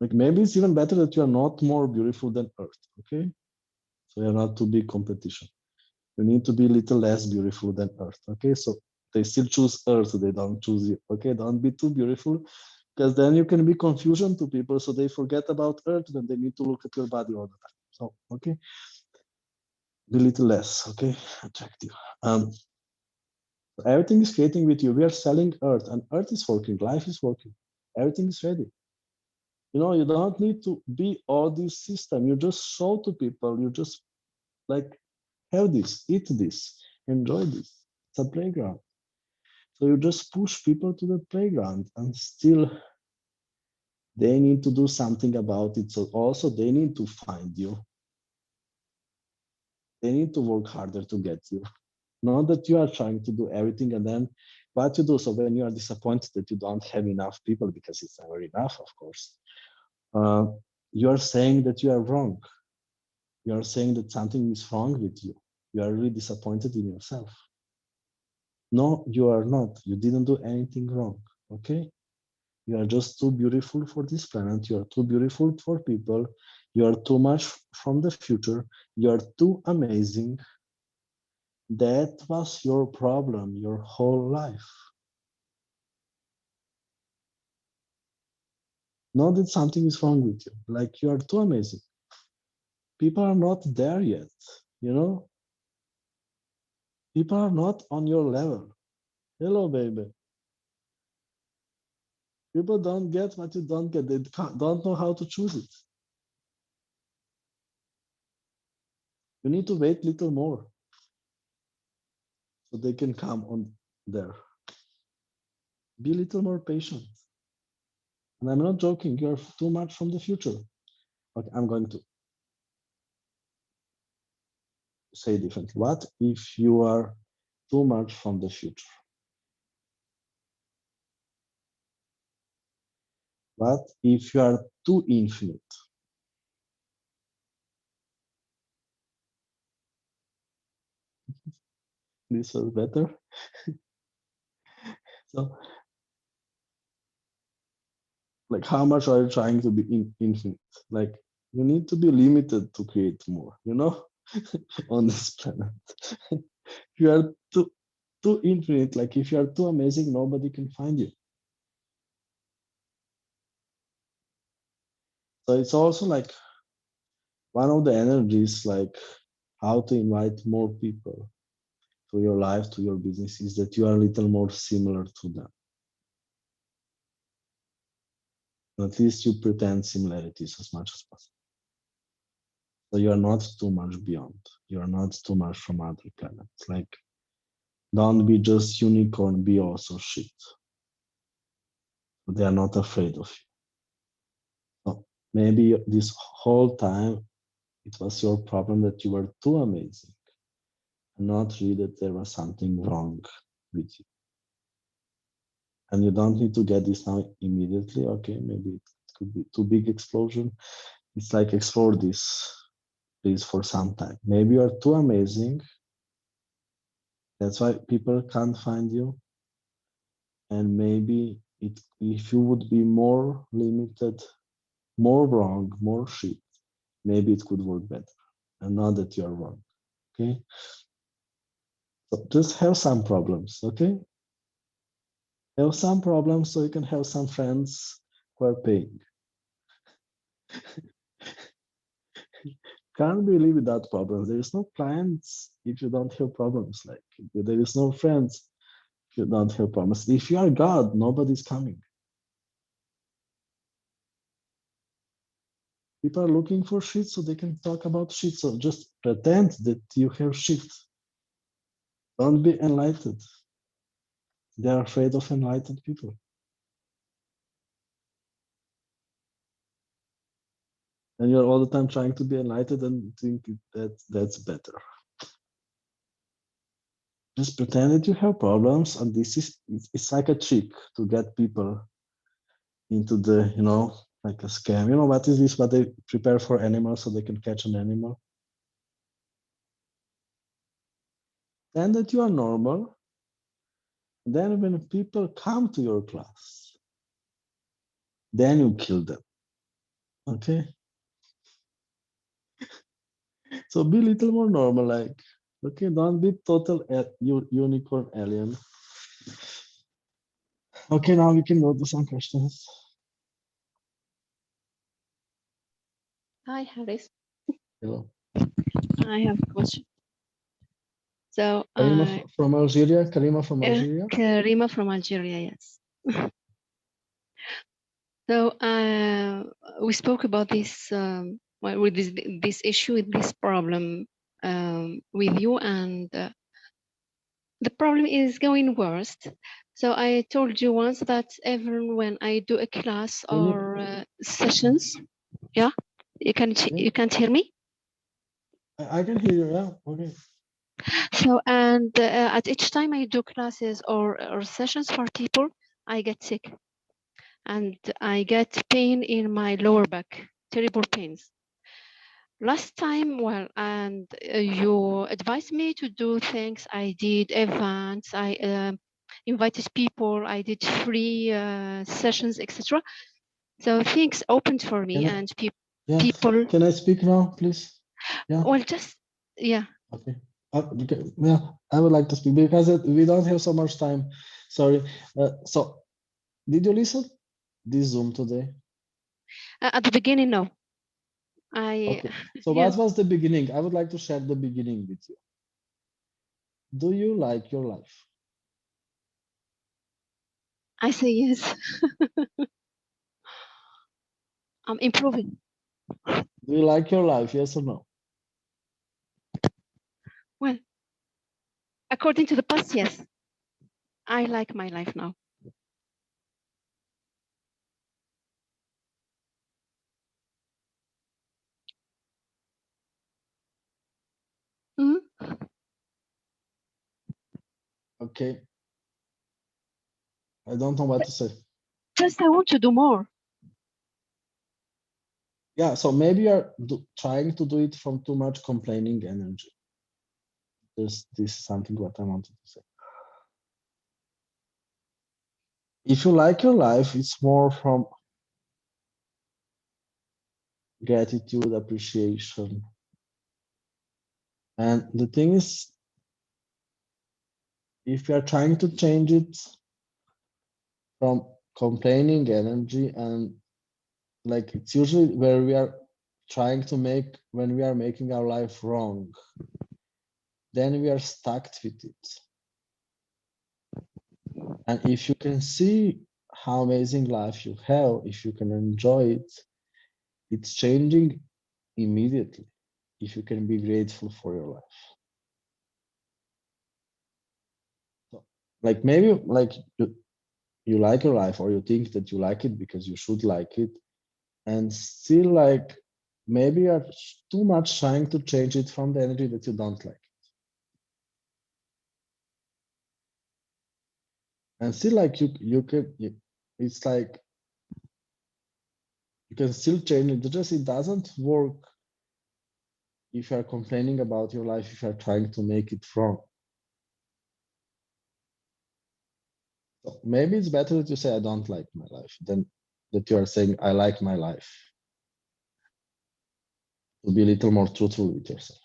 Like maybe it's even better that you are not more beautiful than Earth. Okay, so you're not too big competition. You need to be a little less beautiful than Earth. Okay, so they still choose Earth. They don't choose you. Okay, don't be too beautiful because then you can be confusion to people. So they forget about Earth. Then they need to look at your body all the time. So okay, be a little less. Okay, attractive. Everything is creating with you. We are selling Earth, and Earth is working. Life is working. Everything is ready. You know, you don't need to be all this system. You just show to people. You just like have this, eat this, enjoy this. It's a playground. So you just push people to the playground, and still they need to do something about it. So also they need to find you. They need to work harder to get you. Not that you are trying to do everything and then what you do. So when you are disappointed that you don't have enough people, because it's never enough, of course, uh, you are saying that you are wrong. You are saying that something is wrong with you. You are really disappointed in yourself. No, you are not. You didn't do anything wrong. Okay? You are just too beautiful for this planet. You are too beautiful for people. You are too much from the future. You are too amazing. That was your problem your whole life. Not that something is wrong with you. Like you are too amazing. People are not there yet. You know, people are not on your level. Hello, baby. People don't get what you don't get. They don't know how to choose it. You need to wait a little more so they can come on there. Be a little more patient. And I'm not joking. You're too much from the future. Okay, I'm going to say differently. What if you are too much from the future? What if you are too infinite? This was better. So, like, how much are you trying to be infinite? Like, you need to be limited to create more, you know, on this planet. If you are too infinite, like if you are too amazing, nobody can find you. So it's also like one of the energies, like how to invite more people to your life, to your business, is that you are a little more similar to them. At least you pretend similarities as much as possible. So you are not too much beyond. You are not too much from other planets. Like, don't be just unicorn, be also shit. They are not afraid of you. So maybe this whole time it was your problem that you were too amazing, and not really that there was something wrong with you. And you don't need to get this now immediately. Okay, maybe it could be too big explosion. It's like explore this, please, for some time. Maybe you are too amazing. That's why people can't find you. And maybe if you would be more limited, more wrong, more shit, maybe it could work better. And not that you're wrong. Okay. So just have some problems. Okay. Have some problems so you can have some friends who are paying. Can't really live without problems. There is no clients if you don't have problems. Like there is no friends if you don't have problems. If you are God, nobody's coming. People are looking for shit so they can talk about shit. So just pretend that you have shit. Don't be enlightened. They're afraid of enlightened people. And you're all the time trying to be enlightened and think that that's better. Just pretend that you have problems, and this is it's like a trick to get people into the, you know, like a scam. You know what is this? What they prepare for animals so they can catch an animal. Then that you are normal. Then when people come to your class, then you kill them. Okay. So be a little more normal, like, okay, don't be total unicorn alien. Okay, now we can go to some questions. Hi, Haris. Hello. I have a question. So, Karima from Algeria. Karima from Algeria. Karima from Algeria, yes. So we spoke about this well, with this issue, with this problem with you, and the problem is going worse. So I told you once that even when I do a class or sessions, yeah, you can't hear me. I can hear you. Yeah. Okay. So and at each time I do classes or sessions for people, I get sick and I get pain in my lower back, terrible pains. Last time, well, and you advised me to do things. I did events. I invited people. I did free sessions, etc. So things opened for me, and Yeah. people. Can I speak now, please? Yeah. Well, just yeah. Okay. Yeah, I would like to speak because we don't have so much time. Sorry. So, did you listen this Zoom today? At the beginning, no. I Okay. So, yeah. what was the beginning? I would like to share the beginning with you. Do you like your life? I say yes. I'm improving. Do you like your life? Yes or no? Well, according to the past, yes. I like my life now. Mm-hmm. Okay. I don't know what to say. Just I want to do more. Yeah. So maybe you're trying to do it from too much complaining energy. This is something what I wanted to say. If you like your life, it's more from gratitude, appreciation. And the thing is, if you are trying to change it from complaining energy, and like it's usually where we are trying to make when we are making our life wrong, then we are stuck with it. And if you can see how amazing life you have, if you can enjoy it, it's changing immediately. If you can be grateful for your life. So, like maybe like you like your life, or you think that you like it because you should like it, and still like maybe you're too much trying to change it from the energy that you don't like, and still like it's like you can still change it. Just it doesn't work if you're complaining about your life, if you're trying to make it wrong. So maybe it's better that you say I don't like my life than that you are saying I like my life. To be a little more truthful with yourself.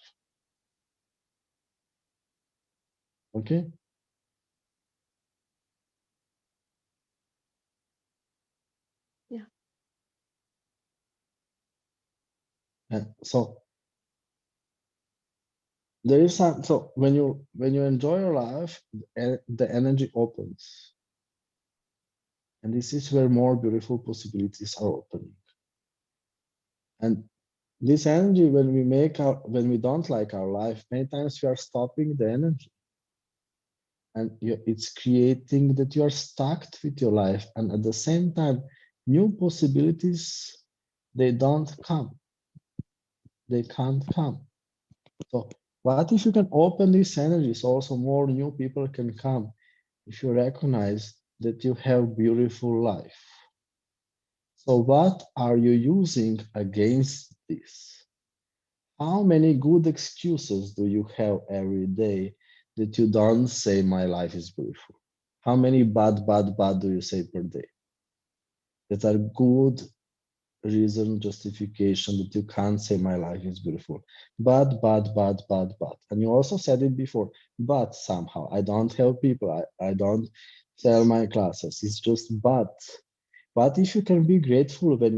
Okay. Yeah. And so there is some, so when you enjoy your life, the energy opens, and this is where more beautiful possibilities are opening. And this energy, when we don't like our life, many times we are stopping the energy, and it's creating that you are stuck with your life, and at the same time new possibilities, they don't come, they can't come. So what if you can open these energies, also more new people can come if you recognize that you have beautiful life. So what are you using against this? How many good excuses do you have every day that you don't say my life is beautiful? How many bad do you say per day that are good reason, justification that you can't say my life is beautiful? Bad. And you also said it before, but somehow I don't help people. I don't sell my classes. It's just but. What if you can be grateful when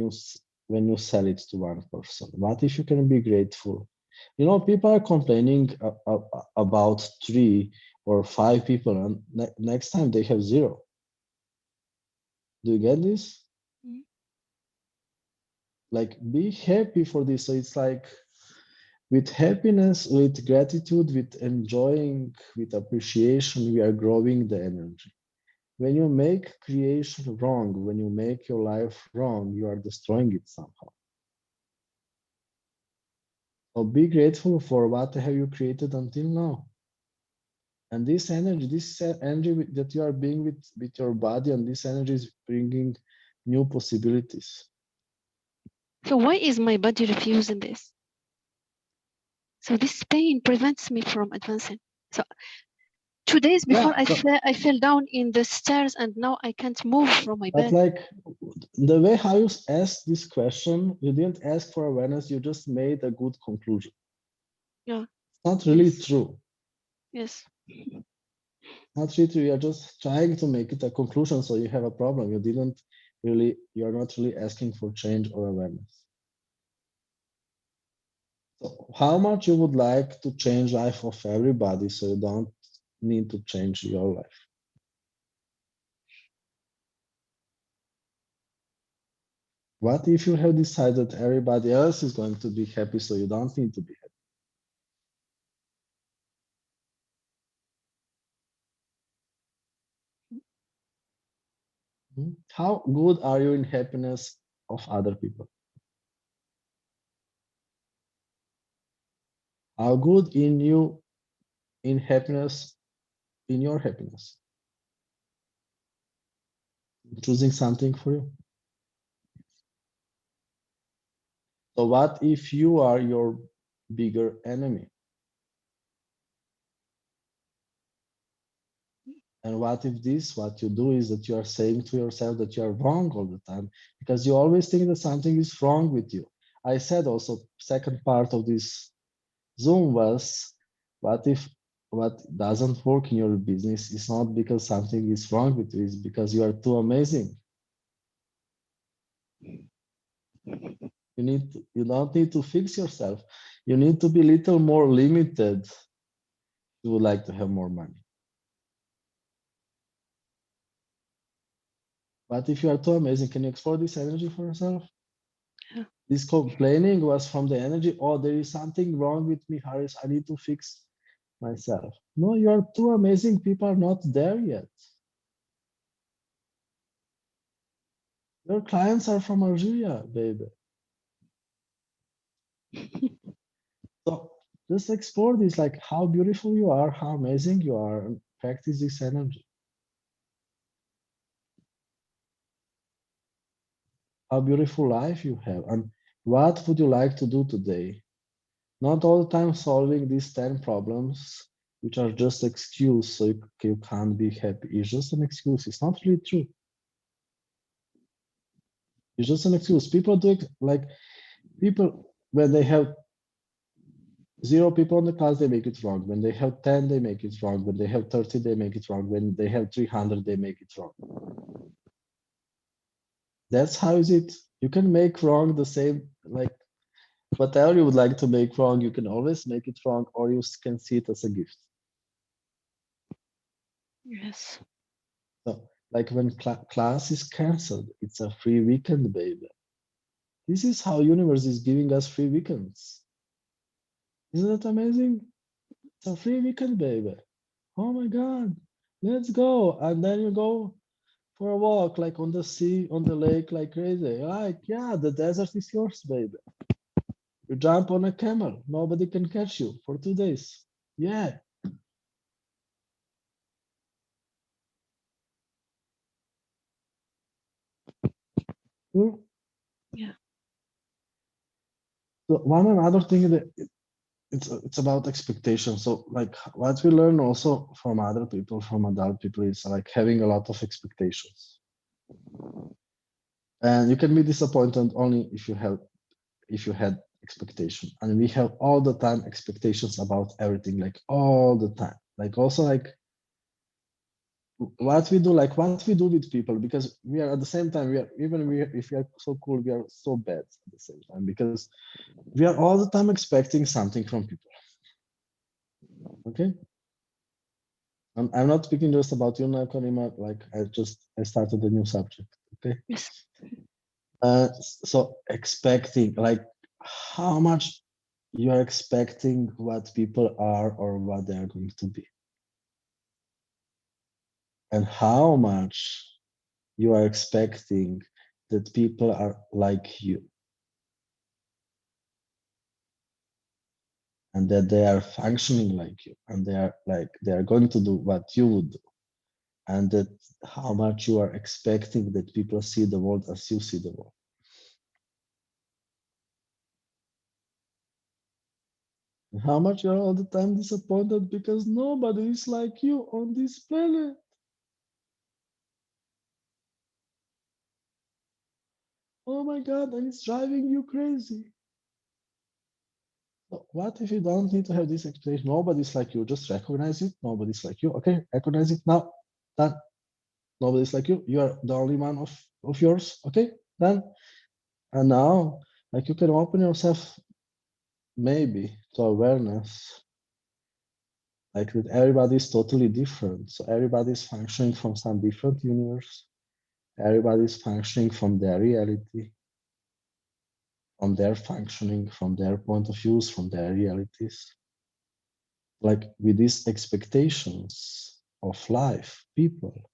you sell it to one person? What if you can be grateful? You know, people are complaining about 3 or 5 people, and next time they have 0. Do you get this? Mhm. like be happy for this. So it's like with happiness, with gratitude, with enjoying, with appreciation, we are growing the energy. When you make creation wrong, when you make your life wrong, you are destroying it somehow. So be grateful for what have you created until now. And this energy that you are being with your body, and this energy is bringing new possibilities. So why is my body refusing this? So this pain prevents me from advancing. So 2 days before Yeah, I fell down in the stairs and now I can't move from my but bed. like the way how you asked this question, you didn't ask for awareness, you just made a good conclusion. Yeah. It's not really Yes. true. Yes. Not really true. You're just trying to make it a conclusion, so you have a problem. You're not really asking for change or awareness. So how much you would like to change life of everybody so you don't need to change your life? What if you have decided everybody else is going to be happy so you don't need to be happy? How good are you in happiness of other people? How good in you in happiness, in your happiness? Choosing something for you. So what if you are your bigger enemy? And what if what you do is that you are saying to yourself that you are wrong all the time because you always think that something is wrong with you. I said also, second part of this Zoom was, what if what doesn't work in your business is not because something is wrong with you, it's because you are too amazing. You don't need to fix yourself. You need to be a little more limited. You would like to have more money. But if you are too amazing, can you explore this energy for yourself? Yeah. This complaining was from the energy, oh, there is something wrong with me, Haris. I need to fix myself. No, you are too amazing. People are not there yet. Your clients are from Algeria, baby. So just explore this, like how beautiful you are, how amazing you are, and practice this energy. How beautiful life you have, and what would you like to do today? Not all the time solving these 10 problems, which are just excuse so you can't be happy. It's just an excuse. It's not really true. It's just an excuse. People do it like people when they have 0 people in the class, they make it wrong. When they have 10, they make it wrong. When they have 30, they make it wrong. When they have 300, they make it wrong. That's how is it. You can make wrong the same, like whatever you would like to make wrong, you can always make it wrong, or you can see it as a gift. Yes. So, like when class is canceled, it's a free weekend, baby. This is how universe is giving us free weekends. Isn't that amazing? It's a free weekend, baby. Oh my God, let's go. And then you go for a walk, like on the sea, on the lake, like crazy. Like, yeah, the desert is yours, baby. You jump on a camel, nobody can catch you for 2 days. Yeah. Hmm? Yeah. So one another thing that it's about expectation. So like what we learn also from other people, from adult people, is like having a lot of expectations. And you can be disappointed only if you had expectation. And we have all the time expectations about everything, like all the time. Like also like what we do, like what we do with people, because we are at the same time, if we are so cool, we are so bad at the same time, because we are all the time expecting something from people. Okay. I'm not speaking just about you now, Karima. Like I started a new subject. Okay. Yes. So expecting, like how much you are expecting what people are or what they are going to be, and how much you are expecting that people are like you and that they are functioning like you and they are going to do what you would do, and that how much you are expecting that people see the world as you see the world. And how much you are all the time disappointed because nobody is like you on this planet. Oh my God, and it's driving you crazy. So what if you don't need to have this explanation? Nobody's like you, just recognize it. Nobody's like you. Okay, recognize it now. Done. Nobody's like you. You are the only one of yours. Okay, done. And now, like you can open yourself maybe to awareness, like that everybody's totally different. So everybody's functioning from some different universe. Everybody's functioning from their reality, from their functioning, from their point of views, from their realities. Like with these expectations of life, people,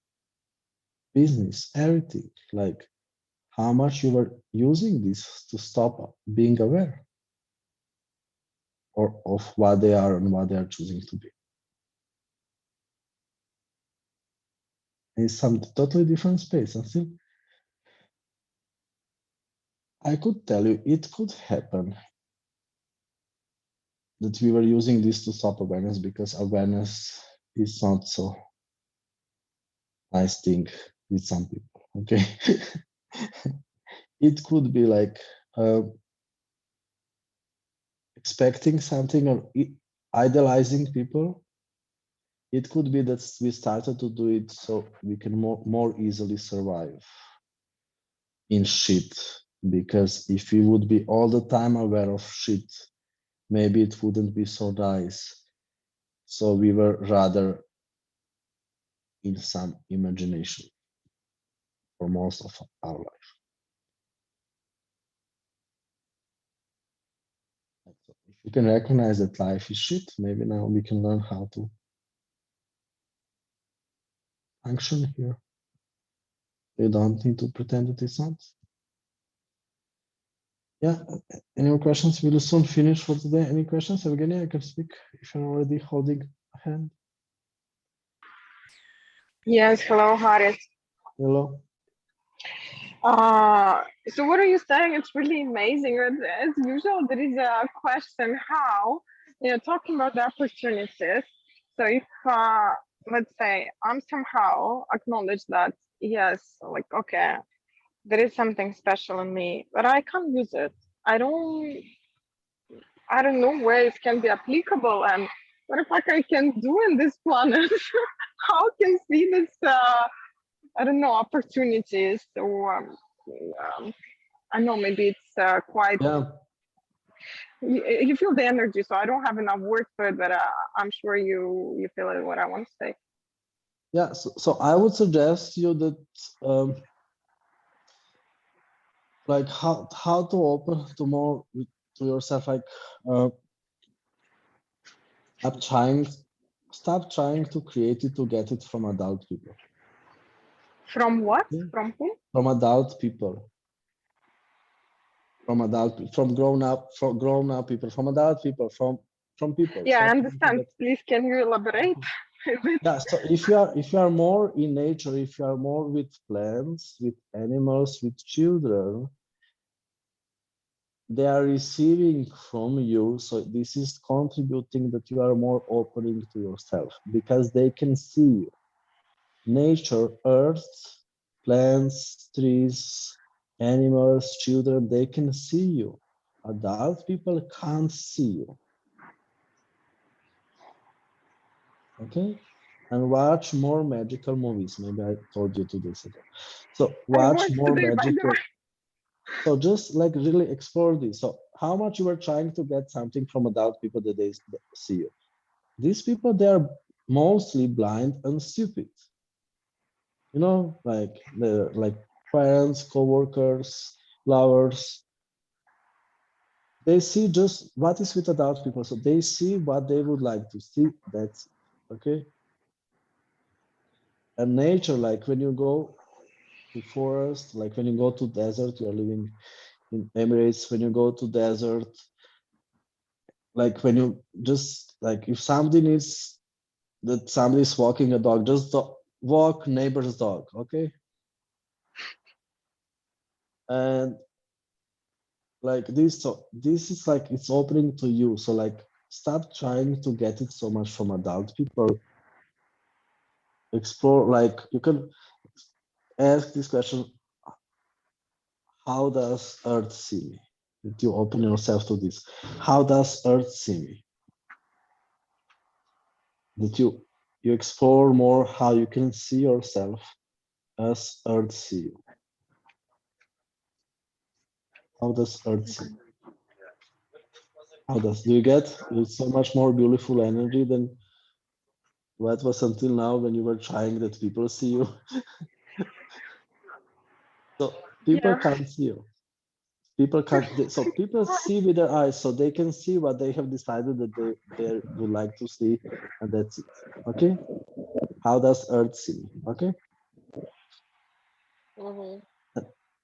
business, everything, like how much you were using this to stop being aware or of what they are and what they are choosing to be. It's some totally different space. And still, I could tell you it could happen that we were using this to stop awareness because awareness is not so nice thing with some people. Okay. It could be like expecting something or idolizing people. It could be that we started to do it so we can more easily survive in shit. Because if we would be all the time aware of shit, maybe it wouldn't be so nice. So we were rather in some imagination for most of our life. So if you can recognize that life is shit, maybe now we can learn how to function here. You don't need to pretend that it's not. Yeah. Any more questions? We'll soon finish for today. Any questions? Evgeny, I can speak if you're already holding a hand. Yes, hello, Haris. Hello. So what are you saying? It's really amazing. As usual, there is a question how, talking about the opportunities. So if, let's say, I'm somehow acknowledge that, yes, like, okay, there is something special in me, but I can't use it. I don't know where it can be applicable and what the fuck I can do in this planet. How can see this, I don't know, opportunities or I know maybe it's quite. Yeah. You feel the energy, so I don't have enough words for it, but I'm sure you feel it. What I want to say. Yeah. So I would suggest you that like how to open to more to yourself, like stop trying to create it to get it from adult people. From what? Yeah. From whom? From adult people. From grown up people, from adult people, from people. Yeah, I Stop trying to understand. get. Please, can you elaborate a bit? Yeah. So if you are more in nature, if you are more with plants, with animals, with children, they are receiving from you. So this is contributing that you are more opening to yourself because they can see you. Nature, earth, plants, trees, animals, children, they can see you. Adult people can't see you. Okay? And watch more magical movies. Maybe I told you 2 days ago. So I watch work more today, by the way. magical. So just like really explore this. So how much you were trying to get something from adult people that they see you. These people, they are mostly blind and stupid. You know, like parents, co-workers, flowers. They see just what is with adult people. So they see what they would like to see. That's it, okay. And nature, like when you go to forest, like when you go to desert, you are living in Emirates. When you go to desert, like when you just like if somebody needs that somebody is walking a dog, just walk neighbor's dog, okay? And like this, so this is like it's opening to you. So like stop trying to get it so much from adult people. Explore, like you can ask this question: how does Earth see me? That you open yourself to this. How does Earth see me? That you explore more how you can see yourself as Earth see you. How does Earth see you? How does, do you get, it's so much more beautiful energy than what was until now when you were trying that people see you. So people can't see you. People can't, so people see with their eyes, so they can see what they have decided that they would like to see, and that's it. Okay? How does Earth see me? Okay?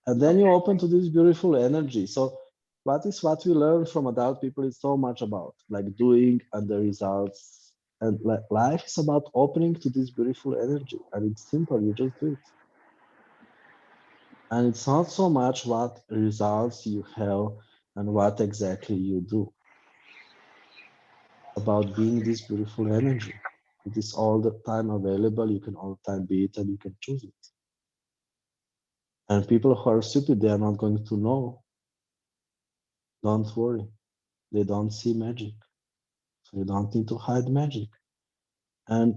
And then you open to this beautiful energy. So what we learn from adult people is so much about like doing and the results. And like life is about opening to this beautiful energy. And it's simple, you just do it. And it's not so much what results you have and what exactly you do. About being this beautiful energy. It is all the time available. You can all the time be it and you can choose it. And people who are stupid, they are not going to know. Don't worry. They don't see magic. So you don't need to hide magic. And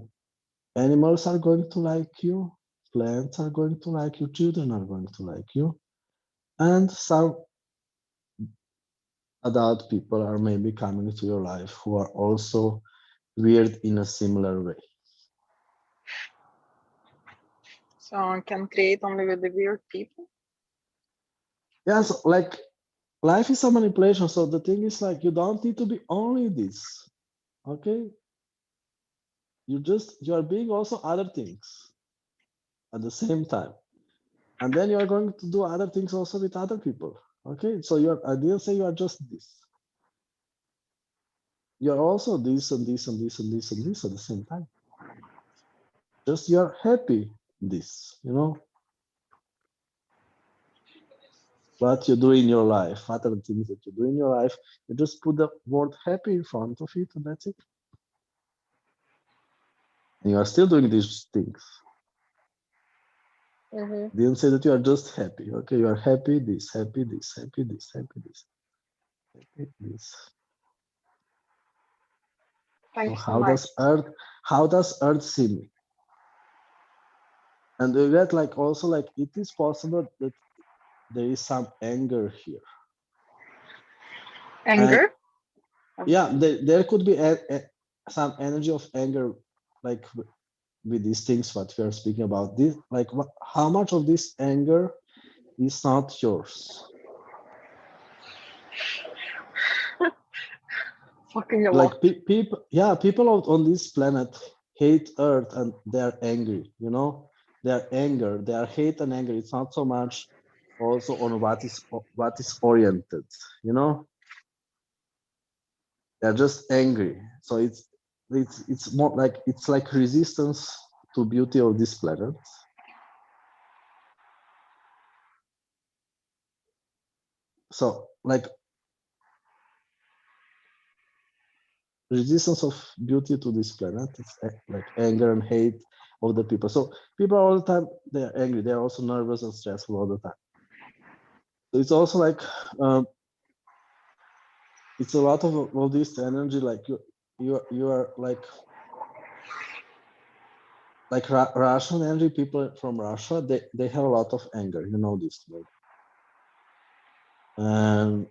animals are going to like you. Plants are going to like you. Children are going to like you. And some adult people are maybe coming into your life who are also weird in a similar way. So I can create only with the weird people? Yes, like life is a manipulation. So the thing is like you don't need to be only this. Okay? You are being also other things at the same time. And then you are going to do other things also with other people. Okay? So I didn't say you are just this. You're also this and this and this and this and this at the same time. Just you're happy this, you know? What you do in your life, what are the things that you do in your life, you just put the word happy in front of it and that's it. And you are still doing these things. Didn't say that you are just happy. Okay, you are happy this, happy this, happy this, happy this, happy this. Thank So you so much. how does Earth see me? And you get like also like it is possible that there is some anger here. Anger? And yeah, there could be some energy of anger, like with these things what we are speaking about. This like how much of this anger is not yours? Fucking a Like lot. people, yeah, people on this planet hate Earth and they're angry, you know, their anger, their hate and anger, it's not so much also on what is oriented, you know, they're just angry. So it's more like it's like resistance to beauty of this planet. So like resistance of beauty to this planet, it's like anger and hate of the people. So people all the time, they're angry, they're also nervous and stressful all the time. So it's also like it's a lot of all this energy, like you are like Russian energy. People from Russia, they have a lot of anger, you know this, maybe. And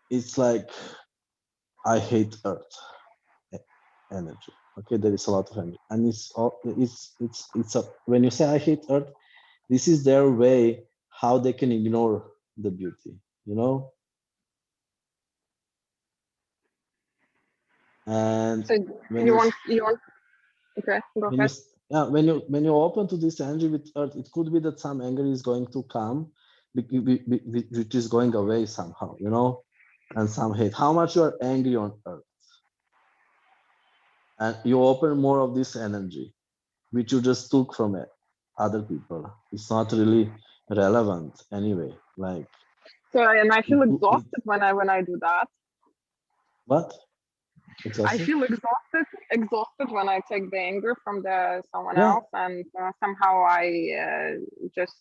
it's like I hate Earth energy. Okay, there is a lot of energy, and it's a when you say I hate Earth, this is their way how they can ignore the beauty, you know? And So when you want okay, go when you, ahead. yeah, when you open to this energy with earth, it could be that some anger is going to come, which is going away somehow, you know, and some hate. How much you are angry on earth, and you open more of this energy, which you just took from it, other people. It's not really relevant anyway. Like, So and I feel it- exhausted when I do that. what? I Exhausted? feel exhausted when I take the anger from someone Yeah. else, and somehow I just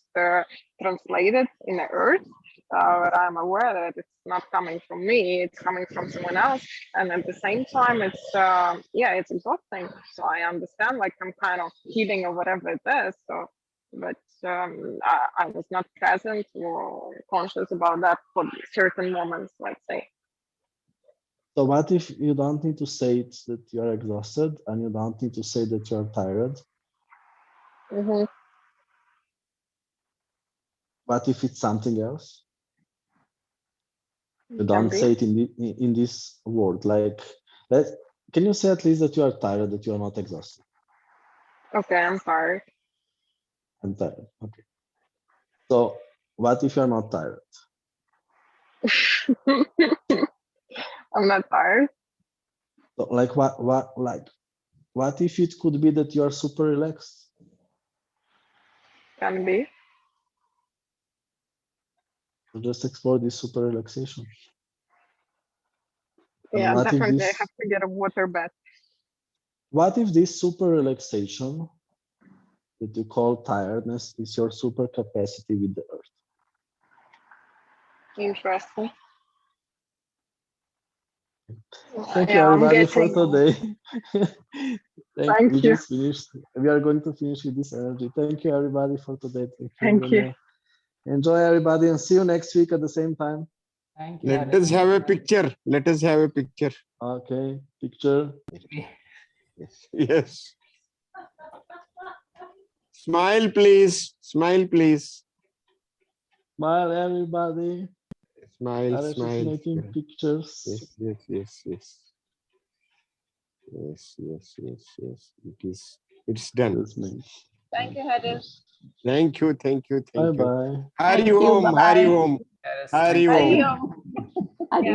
translate it in the earth. But I'm aware that it's not coming from me; it's coming from someone else. And at the same time, it's it's exhausting. So I understand, like some kind of healing or whatever it is. So, but I was not present or conscious about that for certain moments, let's say. So what if you don't need to say it that you're exhausted, and you don't need to say that you're tired? Mm-hmm. What if it's something else? You Can don't be. say it in this word. Like, can you say at least that you are tired, that you are not exhausted? Okay, I'm sorry. I'm tired. Okay. So what if you're not tired? I'm not tired. So like what if it could be that you are super relaxed? Can be. So just explore this super relaxation. And Yeah, what if definitely. I this? have to get a water bath. What if this super relaxation that you call tiredness is your super capacity with the earth? Interesting. Thank you Yeah, I'm everybody for getting. today. We Thank you. just finished. We are going to finish with this energy. Thank you everybody for today. Thank you. Thank you. Enjoy everybody, and see you next week at the same time. Thank you. Let us have a picture. Let us have a picture. Okay, picture. Yes. Smile, please. Smile, please. Smile everybody. Smile, Haris is smile. making pictures. Yes, yes, yes, yes. Yes, yes, yes, yes. It is. It's done. That's me. Thank you, Haris. Thank you, thank you, Bye thank you. bye. Hari Thank you, Om, bye-bye. Hari Om, Yes, Hari thank you. Hari Om. Om.